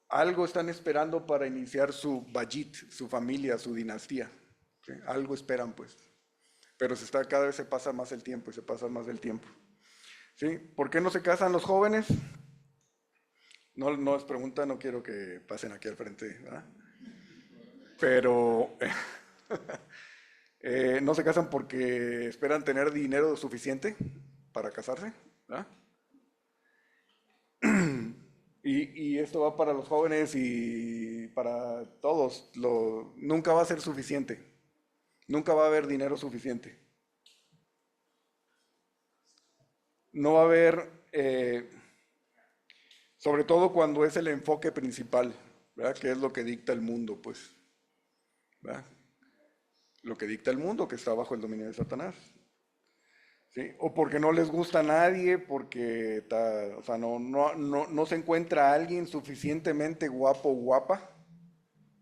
algo están esperando para iniciar su bayit, su familia, su dinastía. ¿Sí? Algo esperan, pues. Pero cada vez se pasa más el tiempo y se pasa más el tiempo. ¿Sí? ¿Por qué no se casan los jóvenes? No, no es pregunta, no quiero que pasen aquí al frente, ¿verdad? Pero no se casan porque esperan tener dinero suficiente para casarse, ¿verdad? Y esto va para los jóvenes y para todos. Nunca va a ser suficiente. Nunca va a haber dinero suficiente. No va a haber, sobre todo cuando es el enfoque principal, ¿verdad? Que es lo que dicta el mundo, pues, ¿verdad? Lo que dicta el mundo que está bajo el dominio de Satanás. ¿Sí? O porque no les gusta a nadie, porque o sea, no se encuentra alguien suficientemente guapo o guapa,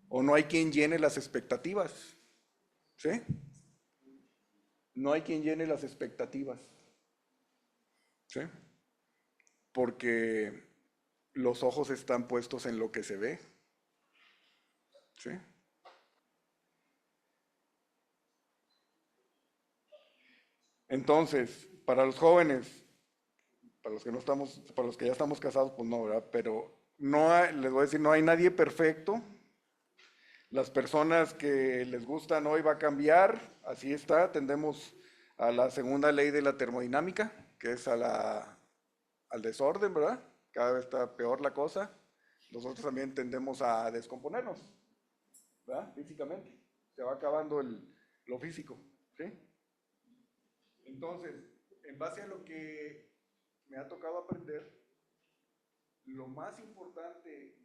o no hay quien llene las expectativas. ¿Sí? No hay quien llene las expectativas. ¿Sí? Porque los ojos están puestos en lo que se ve. ¿Sí? Entonces, para los jóvenes, para los que no estamos, para los que ya estamos casados, pues no, ¿verdad? Pero no les voy a decir, no hay nadie perfecto. Las personas que les gustan hoy va a cambiar, así está. Tendemos a la segunda ley de la termodinámica, que es al desorden, ¿verdad? Cada vez está peor la cosa. Nosotros también tendemos a descomponernos, ¿verdad? Físicamente. Se va acabando lo físico, ¿sí? Entonces, en base a lo que me ha tocado aprender, lo más importante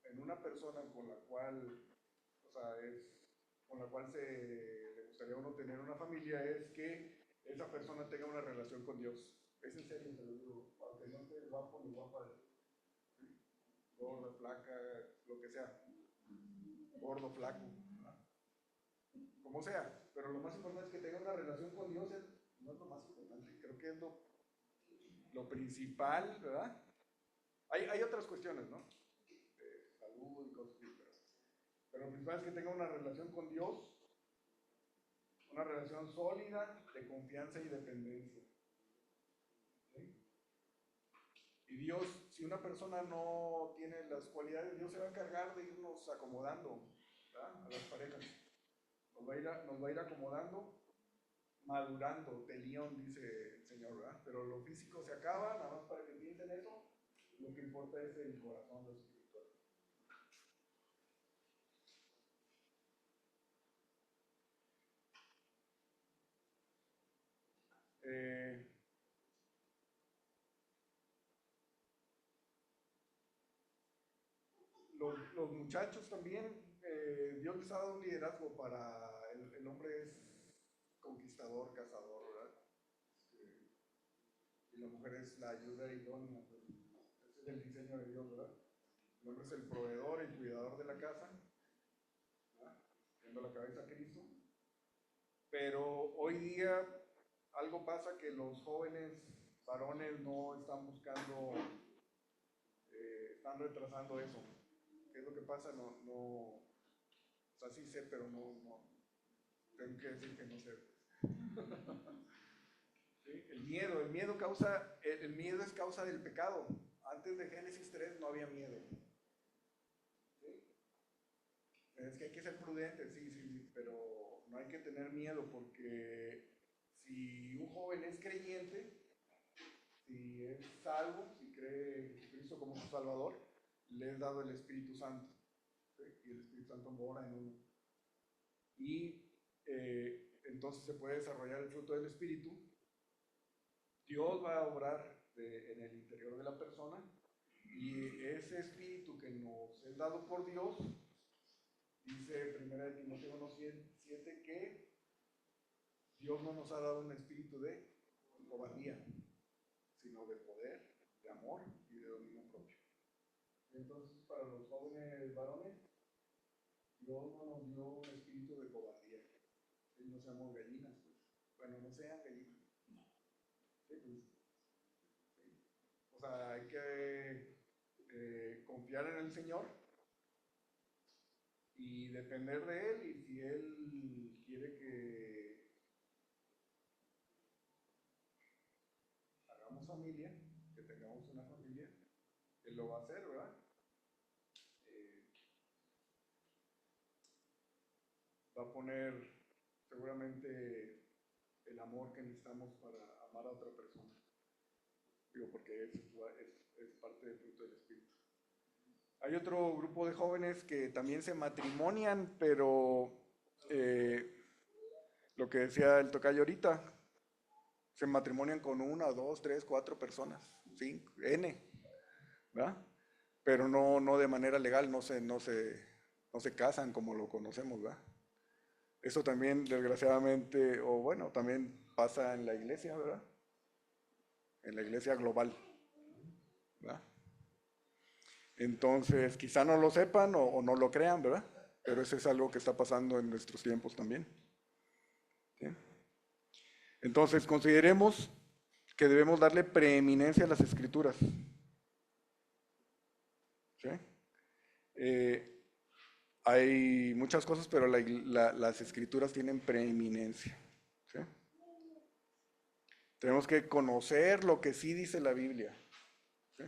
en una persona con la cual, o sea, con la cual le gustaría a uno tener una familia es que esa persona tenga una relación con Dios. Es en serio, se lo digo, aunque no esté guapo ni guapa, gorda, flaca, lo que sea, gordo, flaco, ¿verdad? Como sea, pero lo más importante es que tenga una relación con Dios, no es lo más importante, creo que es lo principal, ¿verdad? Hay otras cuestiones, ¿no? Salud y cosas así, pero lo principal es que tenga una relación con Dios, una relación sólida de confianza y dependencia. ¿Sí? Y Dios, si una persona no tiene las cualidades, Dios se va a encargar de irnos acomodando, ¿verdad? A las parejas. Nos va a ir acomodando, madurando, telión, dice el Señor, ¿verdad? Pero lo físico se acaba, nada más para que piensen eso, lo que importa es el corazón, lo espiritual. Eh, los muchachos también, Dios les ha dado un liderazgo para, el hombre es conquistador, cazador, ¿verdad? Y la mujer es la ayuda idónea, pues. Ese es el diseño de Dios, ¿verdad? El hombre es el proveedor, el cuidador de la casa, ¿verdad? Siendo la cabeza a Cristo. Pero hoy día algo pasa que los jóvenes varones no están buscando, están retrasando eso. ¿Qué es lo que pasa? O sea, sí sé, pero no, tengo que decir que no sé. ¿Sí? El miedo es causa del pecado. Antes de Génesis 3 no había miedo. ¿Sí? Es que hay que ser prudentes, sí, pero no hay que tener miedo porque si un joven es creyente, si es salvo, si cree en Jesucristo como su Salvador, le es dado el Espíritu Santo. ¿Sí? Y el Espíritu Santo mora en uno. Y entonces se puede desarrollar el fruto del Espíritu. Dios va a obrar en el interior de la persona y ese Espíritu que nos es dado por Dios, dice 1 Timoteo 1:7 que Dios no nos ha dado un espíritu de cobardía, sino de poder, de amor y de dominio propio. Entonces, para los jóvenes varones, Dios no nos dio un espíritu de cobardía. Si no seamos gallinas, pues. Bueno, no sean gallinas. Sí, pues, sí. O sea, hay que confiar en el Señor y depender de Él. Y si Él quiere que hagamos familia, que tengamos una familia, Él lo va a hacer, ¿verdad? Va a poner seguramente el amor que necesitamos para amar a otra persona. Digo, porque es parte del fruto del Espíritu. Hay otro grupo de jóvenes que también se matrimonian, pero lo que decía el tocayo ahorita, se matrimonian con una, dos, tres, cuatro personas, cinco, N, ¿verdad? Pero no de manera legal, no se casan como lo conocemos, ¿verdad? Eso también, desgraciadamente, o bueno, también pasa en la iglesia, ¿verdad? En la iglesia global, ¿verdad? Entonces, quizá no lo sepan o no lo crean, ¿verdad? Pero eso es algo que está pasando en nuestros tiempos también. ¿Sí? Entonces, consideremos que debemos darle preeminencia a las escrituras. ¿Sí? Hay muchas cosas, pero las escrituras tienen preeminencia. ¿Sí? Tenemos que conocer lo que sí dice la Biblia. ¿Sí?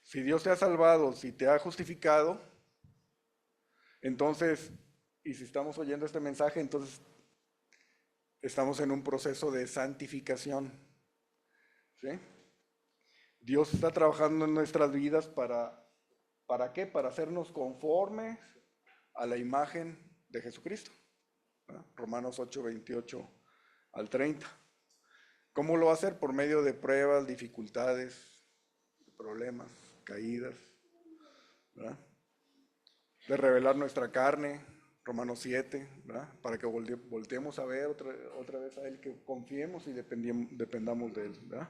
Si Dios te ha salvado, si te ha justificado, entonces, y si estamos oyendo este mensaje, entonces estamos en un proceso de santificación. ¿Sí? Dios está trabajando en nuestras vidas ¿para qué? Para hacernos conformes a la imagen de Jesucristo. ¿No? Romanos 8, 28 al 30. ¿Cómo lo va a hacer? Por medio de pruebas, dificultades, problemas, caídas, ¿verdad? De revelar nuestra carne, Romanos 7, ¿verdad? Para que volteemos a ver otra vez a Él, que confiemos y dependamos de Él, ¿verdad?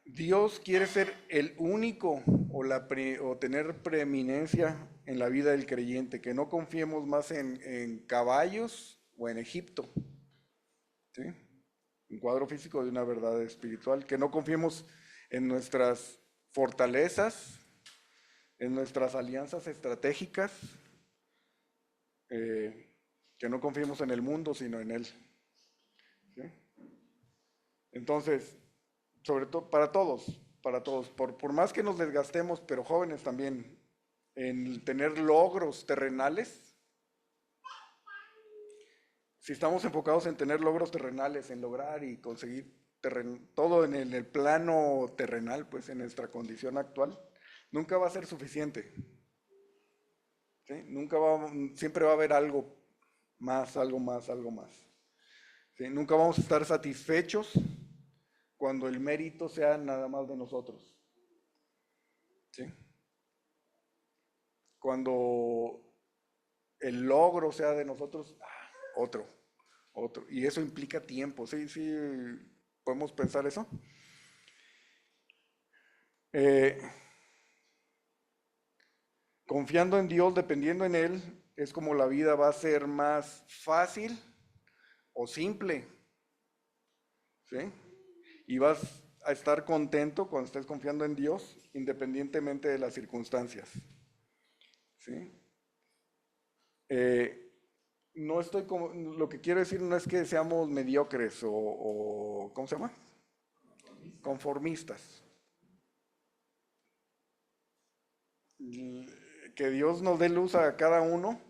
Dios quiere ser el único o tener preeminencia en la vida del creyente, que no confiemos más en caballos o en Egipto, ¿sí? Un cuadro físico de una verdad espiritual, que no confiemos en nuestras fortalezas, en nuestras alianzas estratégicas, que no confiemos en el mundo, sino en Él. ¿Sí? Entonces, sobre todo para todos, por más que nos desgastemos, pero jóvenes también, en tener logros terrenales, si estamos enfocados en tener logros terrenales, en lograr y conseguir todo en el plano terrenal, pues en nuestra condición actual, nunca va a ser suficiente. ¿Sí? Siempre va a haber algo más, algo más, algo más. ¿Sí? Nunca vamos a estar satisfechos cuando el mérito sea nada más de nosotros. ¿Sí? Cuando el logro sea de nosotros, otro. Y eso implica tiempo. Sí, sí, podemos pensar eso. Eh, Confiando en Dios, dependiendo en Él, es como la vida va a ser más fácil o simple. ¿Sí? Y vas a estar contento cuando estés confiando en Dios, independientemente de las circunstancias. ¿Sí? No estoy como, lo que quiero decir no es que seamos mediocres o ¿cómo se llama? Conformistas. Que Dios nos dé luz a cada uno,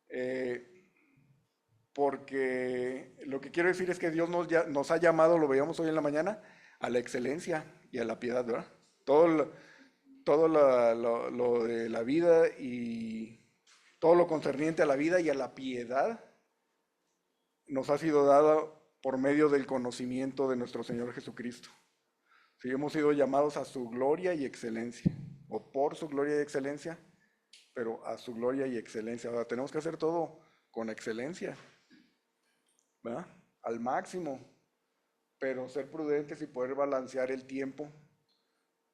eh, porque lo que quiero decir es que Dios nos ha llamado, lo veíamos hoy en la mañana, a la excelencia y a la piedad, ¿verdad? Todo lo de la vida y todo lo concerniente a la vida y a la piedad nos ha sido dado por medio del conocimiento de nuestro Señor Jesucristo. Sí, hemos sido llamados a su gloria y excelencia, o por su gloria y excelencia, pero a su gloria y excelencia. Ahora tenemos que hacer todo con excelencia, ¿verdad? Al máximo, pero ser prudentes y poder balancear el tiempo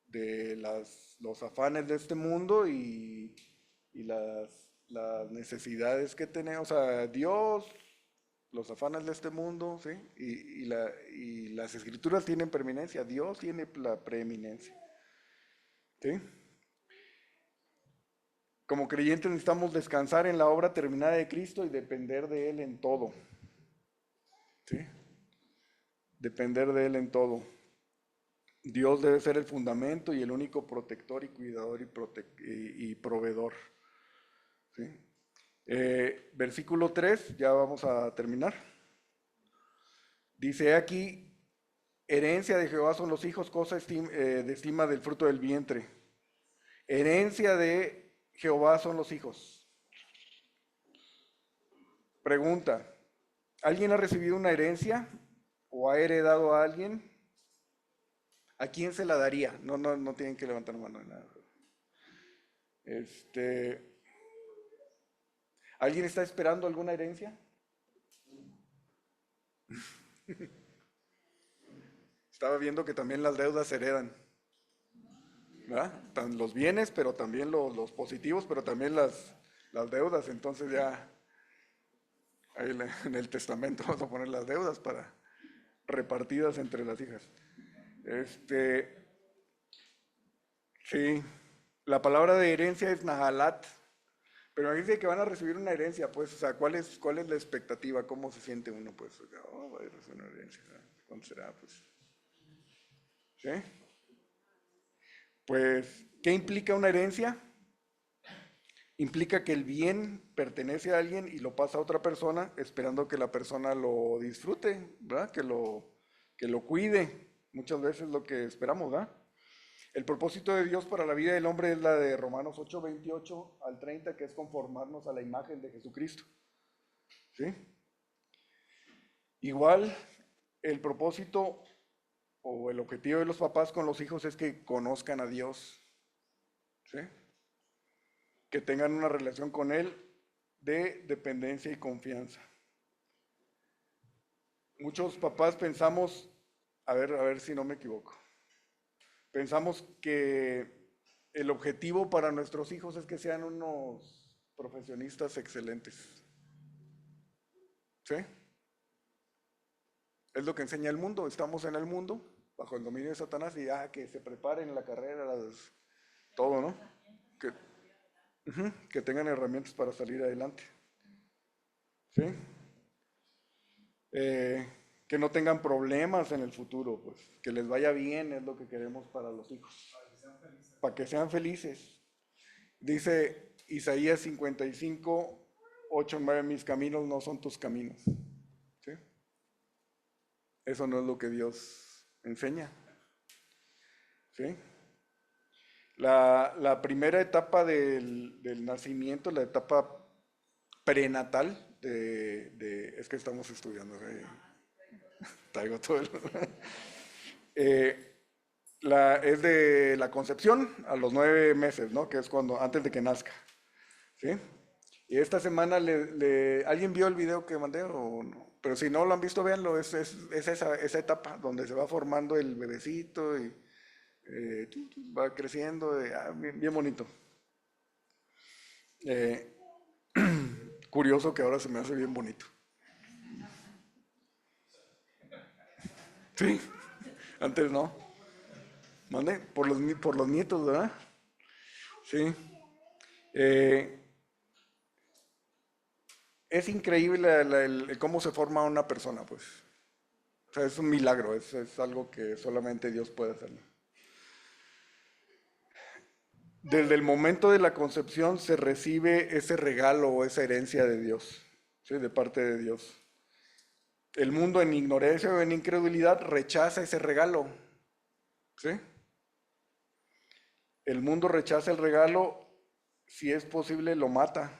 de los afanes de este mundo y las necesidades que tenemos. O sea, Dios, los afanes de este mundo, ¿sí? Y las escrituras tienen preeminencia, Dios tiene la preeminencia, ¿sí? Como creyentes necesitamos descansar en la obra terminada de Cristo y depender de Él en todo, ¿sí? Depender de Él en todo. Dios debe ser el fundamento y el único protector y cuidador y proveedor, ¿sí? Versículo 3, ya vamos a terminar. Dice aquí, herencia de Jehová son los hijos, cosa de estima del fruto del vientre. Herencia de Jehová son los hijos. Pregunta, ¿alguien ha recibido una herencia o ha heredado a alguien? ¿A quién se la daría? No tienen que levantar mano. Nada. ¿Alguien está esperando alguna herencia? Estaba viendo que también las deudas se heredan, ¿verdad? Los bienes, pero también los positivos, pero también las deudas. Entonces ya ahí en el testamento vamos a poner las deudas para repartidas entre las hijas. Sí, la palabra de herencia es nahalat, Pero dice que van a recibir una herencia, pues, o sea, cuál es la expectativa? ¿Cómo se siente uno? Pues, o sea, oh, va a recibir una herencia, ¿verdad? ¿Cuánto será? Pues, ¿sí? Pues, ¿qué implica una herencia? Implica que el bien pertenece a alguien y lo pasa a otra persona, esperando que la persona lo disfrute, ¿verdad? Que lo cuide. Muchas veces lo que esperamos, ¿verdad? El propósito de Dios para la vida del hombre es la de Romanos 8:28 al 30, que es conformarnos a la imagen de Jesucristo. ¿Sí? Igual, el propósito o el objetivo de los papás con los hijos es que conozcan a Dios. ¿Sí? Que tengan una relación con Él de dependencia y confianza. Muchos papás pensamos, a ver si no me equivoco, pensamos que el objetivo para nuestros hijos es que sean unos profesionistas excelentes. ¿Sí? Es lo que enseña el mundo. Estamos en el mundo, bajo el dominio de Satanás, y que se preparen en la carrera, todo, ¿no? Que, que tengan herramientas para salir adelante. ¿Sí? Eh, que no tengan problemas en el futuro, pues que les vaya bien es lo que queremos para los hijos, para que sean felices. Dice Isaías 55:8-9, mis caminos no son tus caminos. ¿Sí? Eso no es lo que Dios enseña. ¿Sí? La primera etapa del nacimiento, la etapa prenatal, es que estamos estudiando, traigo todo eh, es de la concepción a los 9 meses, ¿no? Que es cuando, antes de que nazca, ¿sí? Y esta semana ¿alguien vio el video que mandé o no? Pero si no lo han visto, véanlo, es esa etapa donde se va formando el bebecito y va creciendo, bien, bien bonito. Eh, curioso que ahora se me hace bien bonito. Sí, antes no. ¿Mande? Por los nietos, ¿verdad? Sí. Eh, es increíble cómo se forma una persona, pues. O sea, es un milagro, es algo que solamente Dios puede hacer. Desde el momento de la concepción se recibe ese regalo o esa herencia de Dios, ¿sí? De parte de Dios. El mundo en ignorancia o en incredulidad rechaza ese regalo, ¿sí? El mundo rechaza el regalo, si es posible lo mata.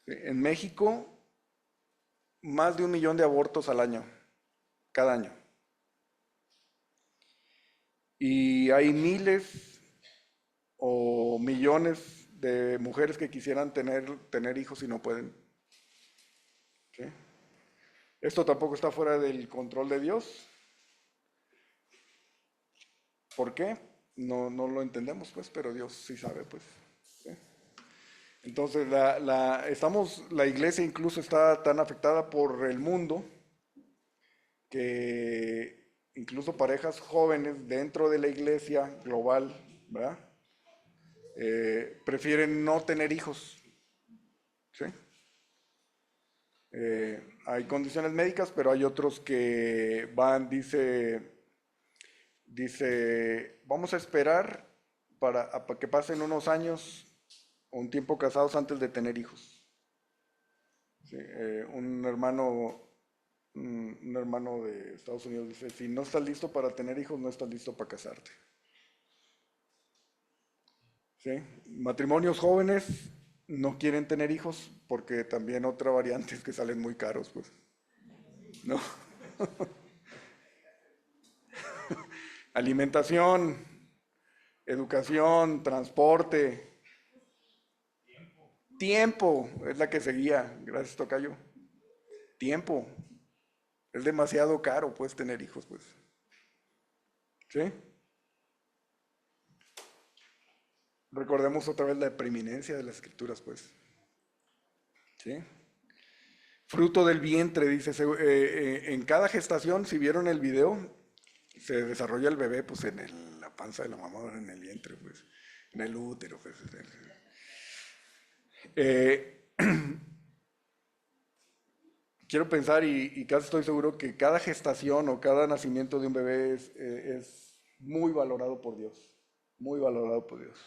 ¿Sí? En México, más de 1 millón de abortos al año, cada año. Y hay miles o millones de mujeres que quisieran tener hijos y no pueden. ¿Sí? Esto tampoco está fuera del control de Dios. ¿Por qué? No lo entendemos, pues, pero Dios sí sabe, pues. ¿Sí? Entonces, la iglesia incluso está tan afectada por el mundo que incluso parejas jóvenes dentro de la iglesia global, ¿verdad? Prefieren no tener hijos, ¿sí? Hay condiciones médicas, pero hay otros que dice, vamos a esperar para que pasen unos años o un tiempo casados antes de tener hijos. Sí, un hermano de Estados Unidos dice, si no estás listo para tener hijos, no estás listo para casarte. ¿Sí? Matrimonios jóvenes no quieren tener hijos porque también otra variante es que salen muy caros, pues. ¿No? Alimentación, educación, transporte, tiempo, es la que seguía, gracias Tocayo. Tiempo, es demasiado caro, pues, tener hijos, pues. ¿Sí? Recordemos otra vez la preeminencia de las escrituras, pues. ¿Sí? Fruto del vientre, dice, en cada gestación, si vieron el video, se desarrolla el bebé, pues, en la panza de la mamá, en el vientre, pues, en el útero, pues. Eh, quiero pensar y casi estoy seguro que cada gestación o cada nacimiento de un bebé es muy valorado por Dios, muy valorado por Dios.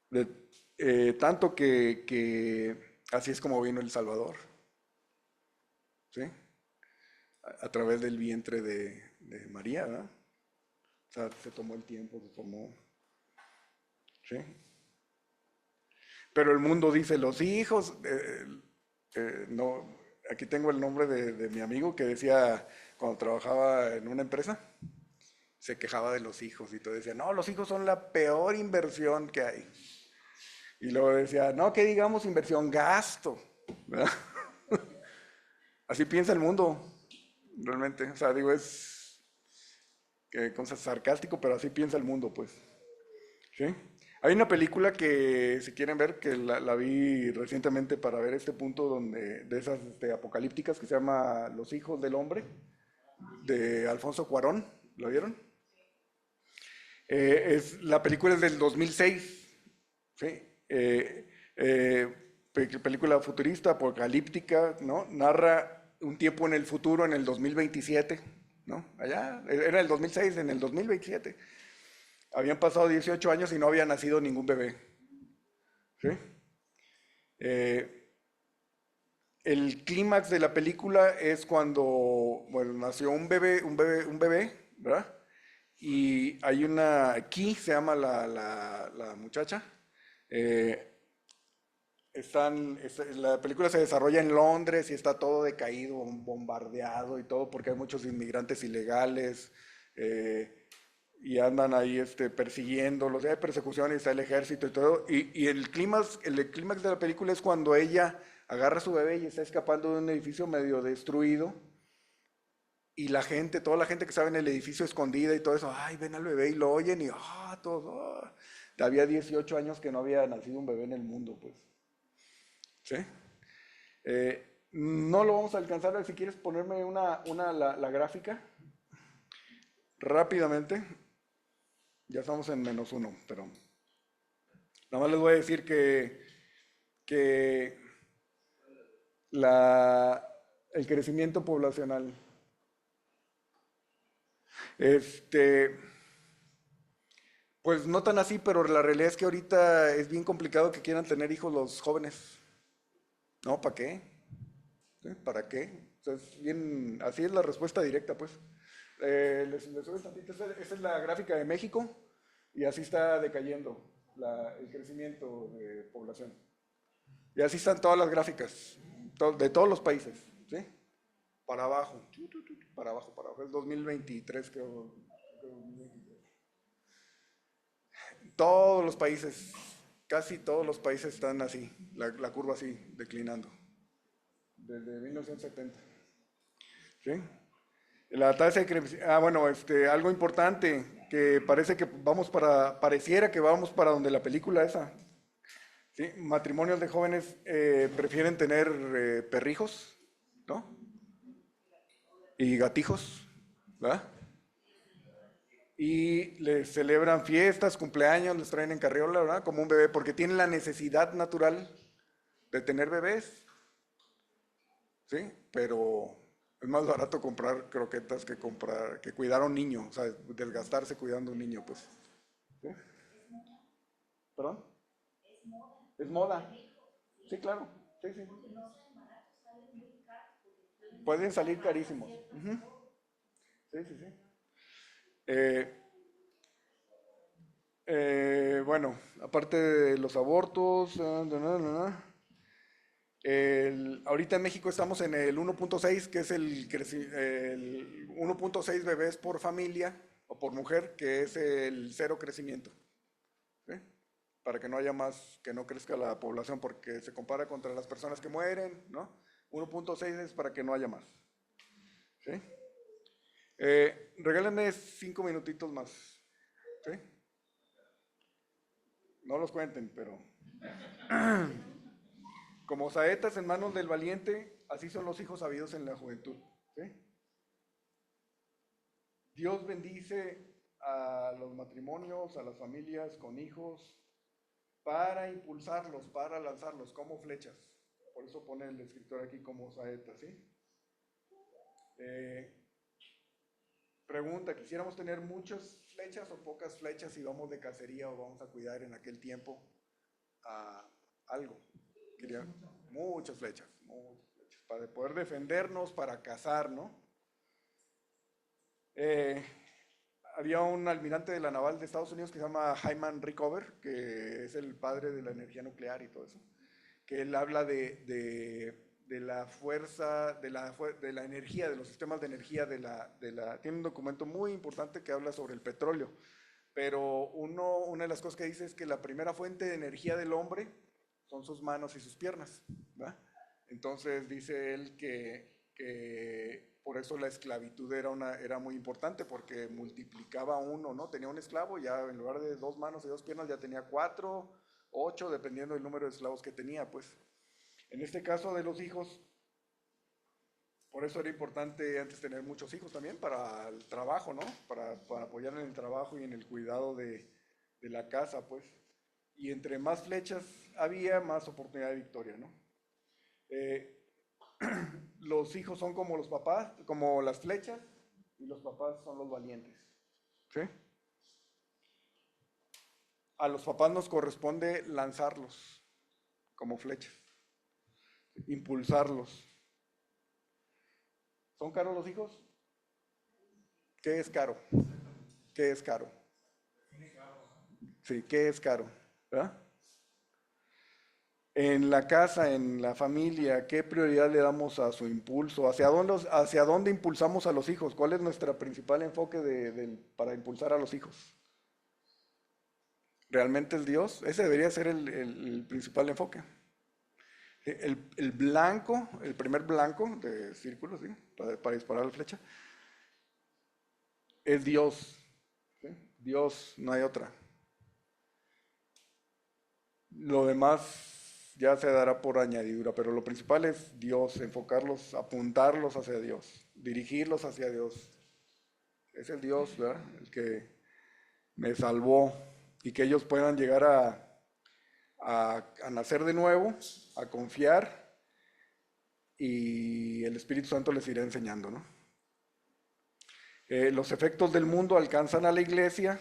De- tanto que así es como vino el Salvador, ¿sí? A través del vientre de María, ¿verdad? O sea, se tomó el tiempo, se tomó, ¿sí? Pero el mundo dice, los hijos, no, aquí tengo el nombre de mi amigo que decía, cuando trabajaba en una empresa, se quejaba de los hijos y todo, decía, no, los hijos son la peor inversión que hay. Y luego decía, no, que digamos inversión, gasto, ¿verdad? Así piensa el mundo, realmente. O sea, digo, es cosa sarcástico, pero así piensa el mundo, pues. ¿Sí? Hay una película que, si quieren ver, que la vi recientemente para ver este punto de esas apocalípticas que se llama Los hijos del hombre, de Alfonso Cuarón. ¿Lo vieron? La película es del 2006, ¿sí? Película futurista, apocalíptica, ¿no? Narra un tiempo en el futuro, en el 2027, ¿no? Allá, era el 2006, en el 2027. Habían pasado 18 años y no había nacido ningún bebé, ¿sí? Eh, el clímax de la película es cuando, bueno, nació un bebé, ¿verdad? Y hay una, Key se llama la muchacha. eh, la película se desarrolla en Londres y está todo decaído, bombardeado y todo porque hay muchos inmigrantes ilegales eh, y andan ahí persiguiéndolos, hay persecuciones, está el ejército y todo. Y el clímax de la película es cuando ella agarra a su bebé y está escapando de un edificio medio destruido y la gente, toda la gente que estaba en el edificio escondida y todo eso, ay, ven al bebé y lo oyen y todos. Había 18 años que no había nacido un bebé en el mundo, pues. ¿Sí? No lo vamos a alcanzar. Si quieres ponerme la gráfica rápidamente, ya estamos en -1, pero nada más les voy a decir que el crecimiento poblacional, este, pues no tan así, pero la realidad es que ahorita es bien complicado que quieran tener hijos los jóvenes. ¿No? ¿Para qué? ¿Sí? ¿Para qué? O sea, así es la respuesta directa, pues. Les subes tantito. Esta es la gráfica de México y así está decayendo el crecimiento de población. Y así están todas las gráficas de todos los países, ¿sí? Para abajo, para abajo, para abajo. Es 2023, creo 2023. Todos los países, casi todos los países están así, la curva así, declinando, desde 1970. ¿Sí? La tasa de crecimiento. Bueno, algo importante, que pareciera que vamos para donde la película esa. ¿Sí? Matrimonios de jóvenes prefieren tener perrijos, ¿no? Y gatijos, ¿verdad? Y les celebran fiestas, cumpleaños, les traen en carriola, ¿verdad? Como un bebé, porque tienen la necesidad natural de tener bebés, ¿sí? Pero es más barato comprar croquetas que cuidar a un niño, o sea, desgastarse cuidando a un niño, pues. ¿Sí? ¿Perdón? Es moda. Sí, claro. Sí, sí. Pueden salir carísimos. Ujú. Sí, sí, sí. Eh, bueno, aparte de los abortos, ahorita en México estamos en el 1.6, que es el 1.6 bebés por familia o por mujer, que es el cero crecimiento. ¿Sí? Para que no haya más, que no crezca la población, porque se compara contra las personas que mueren, ¿no? 1.6 es para que no haya más. ¿Sí? Regálenme 5 minutitos más. ¿Sí? No los cuenten, pero como saetas en manos del valiente, así son los hijos habidos en la juventud. ¿Sí? Dios bendice a los matrimonios, a las familias con hijos, para impulsarlos, para lanzarlos como flechas. Por eso pone el escritor aquí como saetas, ¿sí? Pregunta, ¿quisiéramos tener muchas flechas o pocas flechas si vamos de cacería o vamos a cuidar en aquel tiempo a algo? Quería muchas flechas, para poder defendernos, para cazar, ¿no? Había un almirante de la naval de Estados Unidos que se llama Hyman Rickover, que es el padre de la energía nuclear y todo eso, que él habla de la fuerza, de la energía, de los sistemas de energía, tiene un documento muy importante que habla sobre el petróleo, pero una de las cosas que dice es que la primera fuente de energía del hombre son sus manos y sus piernas, ¿verdad? Entonces dice él que por eso la esclavitud era muy importante, porque multiplicaba uno, ¿no? Tenía un esclavo, ya en lugar de 2 manos y 2 piernas, ya tenía 4, 8, dependiendo del número de esclavos que tenía, pues. En este caso de los hijos, por eso era importante antes tener muchos hijos también para el trabajo, ¿no? Para apoyar en el trabajo y en el cuidado de la casa, pues. Y entre más flechas había, más oportunidad de victoria, ¿no? Los hijos son como los papás, como las flechas, y los papás son los valientes, ¿sí? A los papás nos corresponde lanzarlos como flechas, impulsarlos. ¿Son caros los hijos? ¿Qué es caro? ¿Qué es caro? Sí, ¿qué es caro? ¿Verdad? En la casa, en la familia, ¿qué prioridad le damos a su impulso? ¿Hacia dónde impulsamos a los hijos? ¿Cuál es nuestro principal enfoque para impulsar a los hijos? ¿Realmente es Dios? Ese debería ser el principal enfoque. El blanco, el primer blanco de círculos, ¿sí? Para disparar la flecha, es Dios, ¿sí? Dios, no hay otra. Lo demás ya se dará por añadidura, pero lo principal es Dios, enfocarlos, apuntarlos hacia Dios, dirigirlos hacia Dios. Es el Dios, ¿verdad? El que me salvó y que ellos puedan llegar a nacer de nuevo, a confiar, y el Espíritu Santo les irá enseñando, ¿no? Los efectos del mundo alcanzan a la iglesia,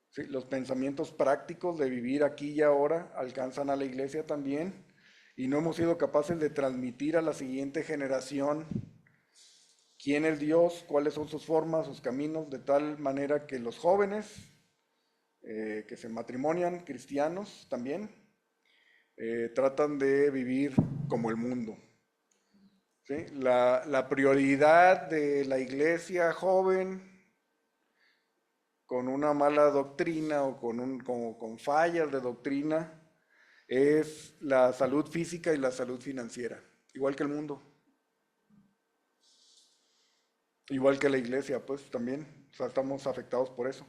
¿sí? Los pensamientos prácticos de vivir aquí y ahora alcanzan a la iglesia también, y no hemos sido capaces de transmitir a la siguiente generación quién es Dios, cuáles son sus formas, sus caminos, de tal manera que los jóvenes que se matrimonian, cristianos también, tratan de vivir como el mundo. ¿Sí? La prioridad de la iglesia joven con una mala doctrina o con fallas de doctrina es la salud física y la salud financiera, igual que el mundo, igual que la iglesia, pues también, o sea, estamos afectados por eso.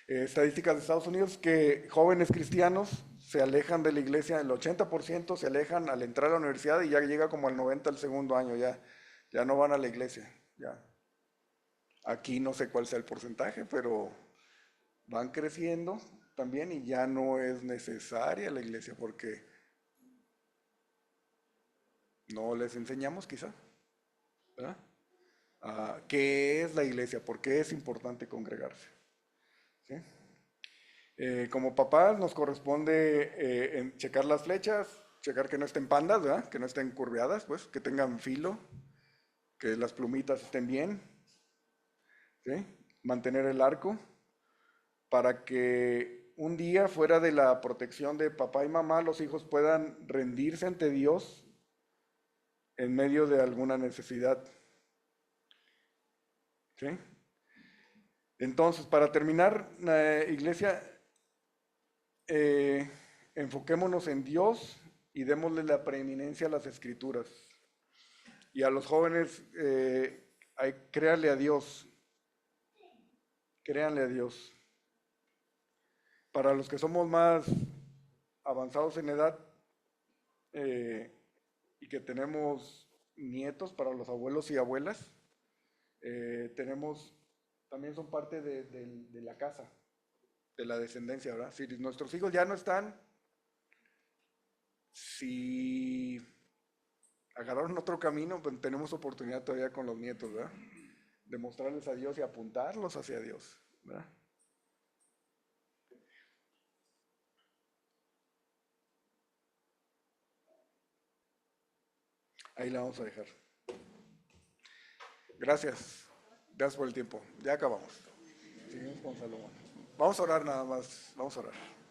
Estadísticas de Estados Unidos que jóvenes cristianos se alejan de la iglesia, el 80% se alejan al entrar a la universidad y ya llega como al 90% el segundo año, ya no van a la iglesia, ya. Aquí no sé cuál sea el porcentaje, pero van creciendo también y ya no es necesaria la iglesia porque no les enseñamos quizá, ¿verdad? ¿Qué es la iglesia? ¿Por qué es importante congregarse? ¿Sí? Como papás nos corresponde checar las flechas, checar que no estén pandas, ¿verdad? Que no estén curveadas, pues, que tengan filo, que las plumitas estén bien, ¿sí? Mantener el arco para que un día fuera de la protección de papá y mamá los hijos puedan rendirse ante Dios en medio de alguna necesidad. ¿Sí? Entonces, para terminar, iglesia, enfoquémonos en Dios y démosle la preeminencia a las escrituras. Y a los jóvenes, créanle a Dios, créanle a Dios. Para los que somos más avanzados en edad y que tenemos nietos, para los abuelos y abuelas, también son parte de la casa, de la descendencia, ¿verdad? Si nuestros hijos ya no están, Si agarraron otro camino, pues tenemos oportunidad todavía con los nietos, ¿verdad? De mostrarles a Dios y apuntarlos hacia Dios, ¿verdad? Ahí la vamos a dejar. Gracias. Gracias por el tiempo. Ya acabamos. Seguimos con Salomón. Vamos a orar nada más. Vamos a orar.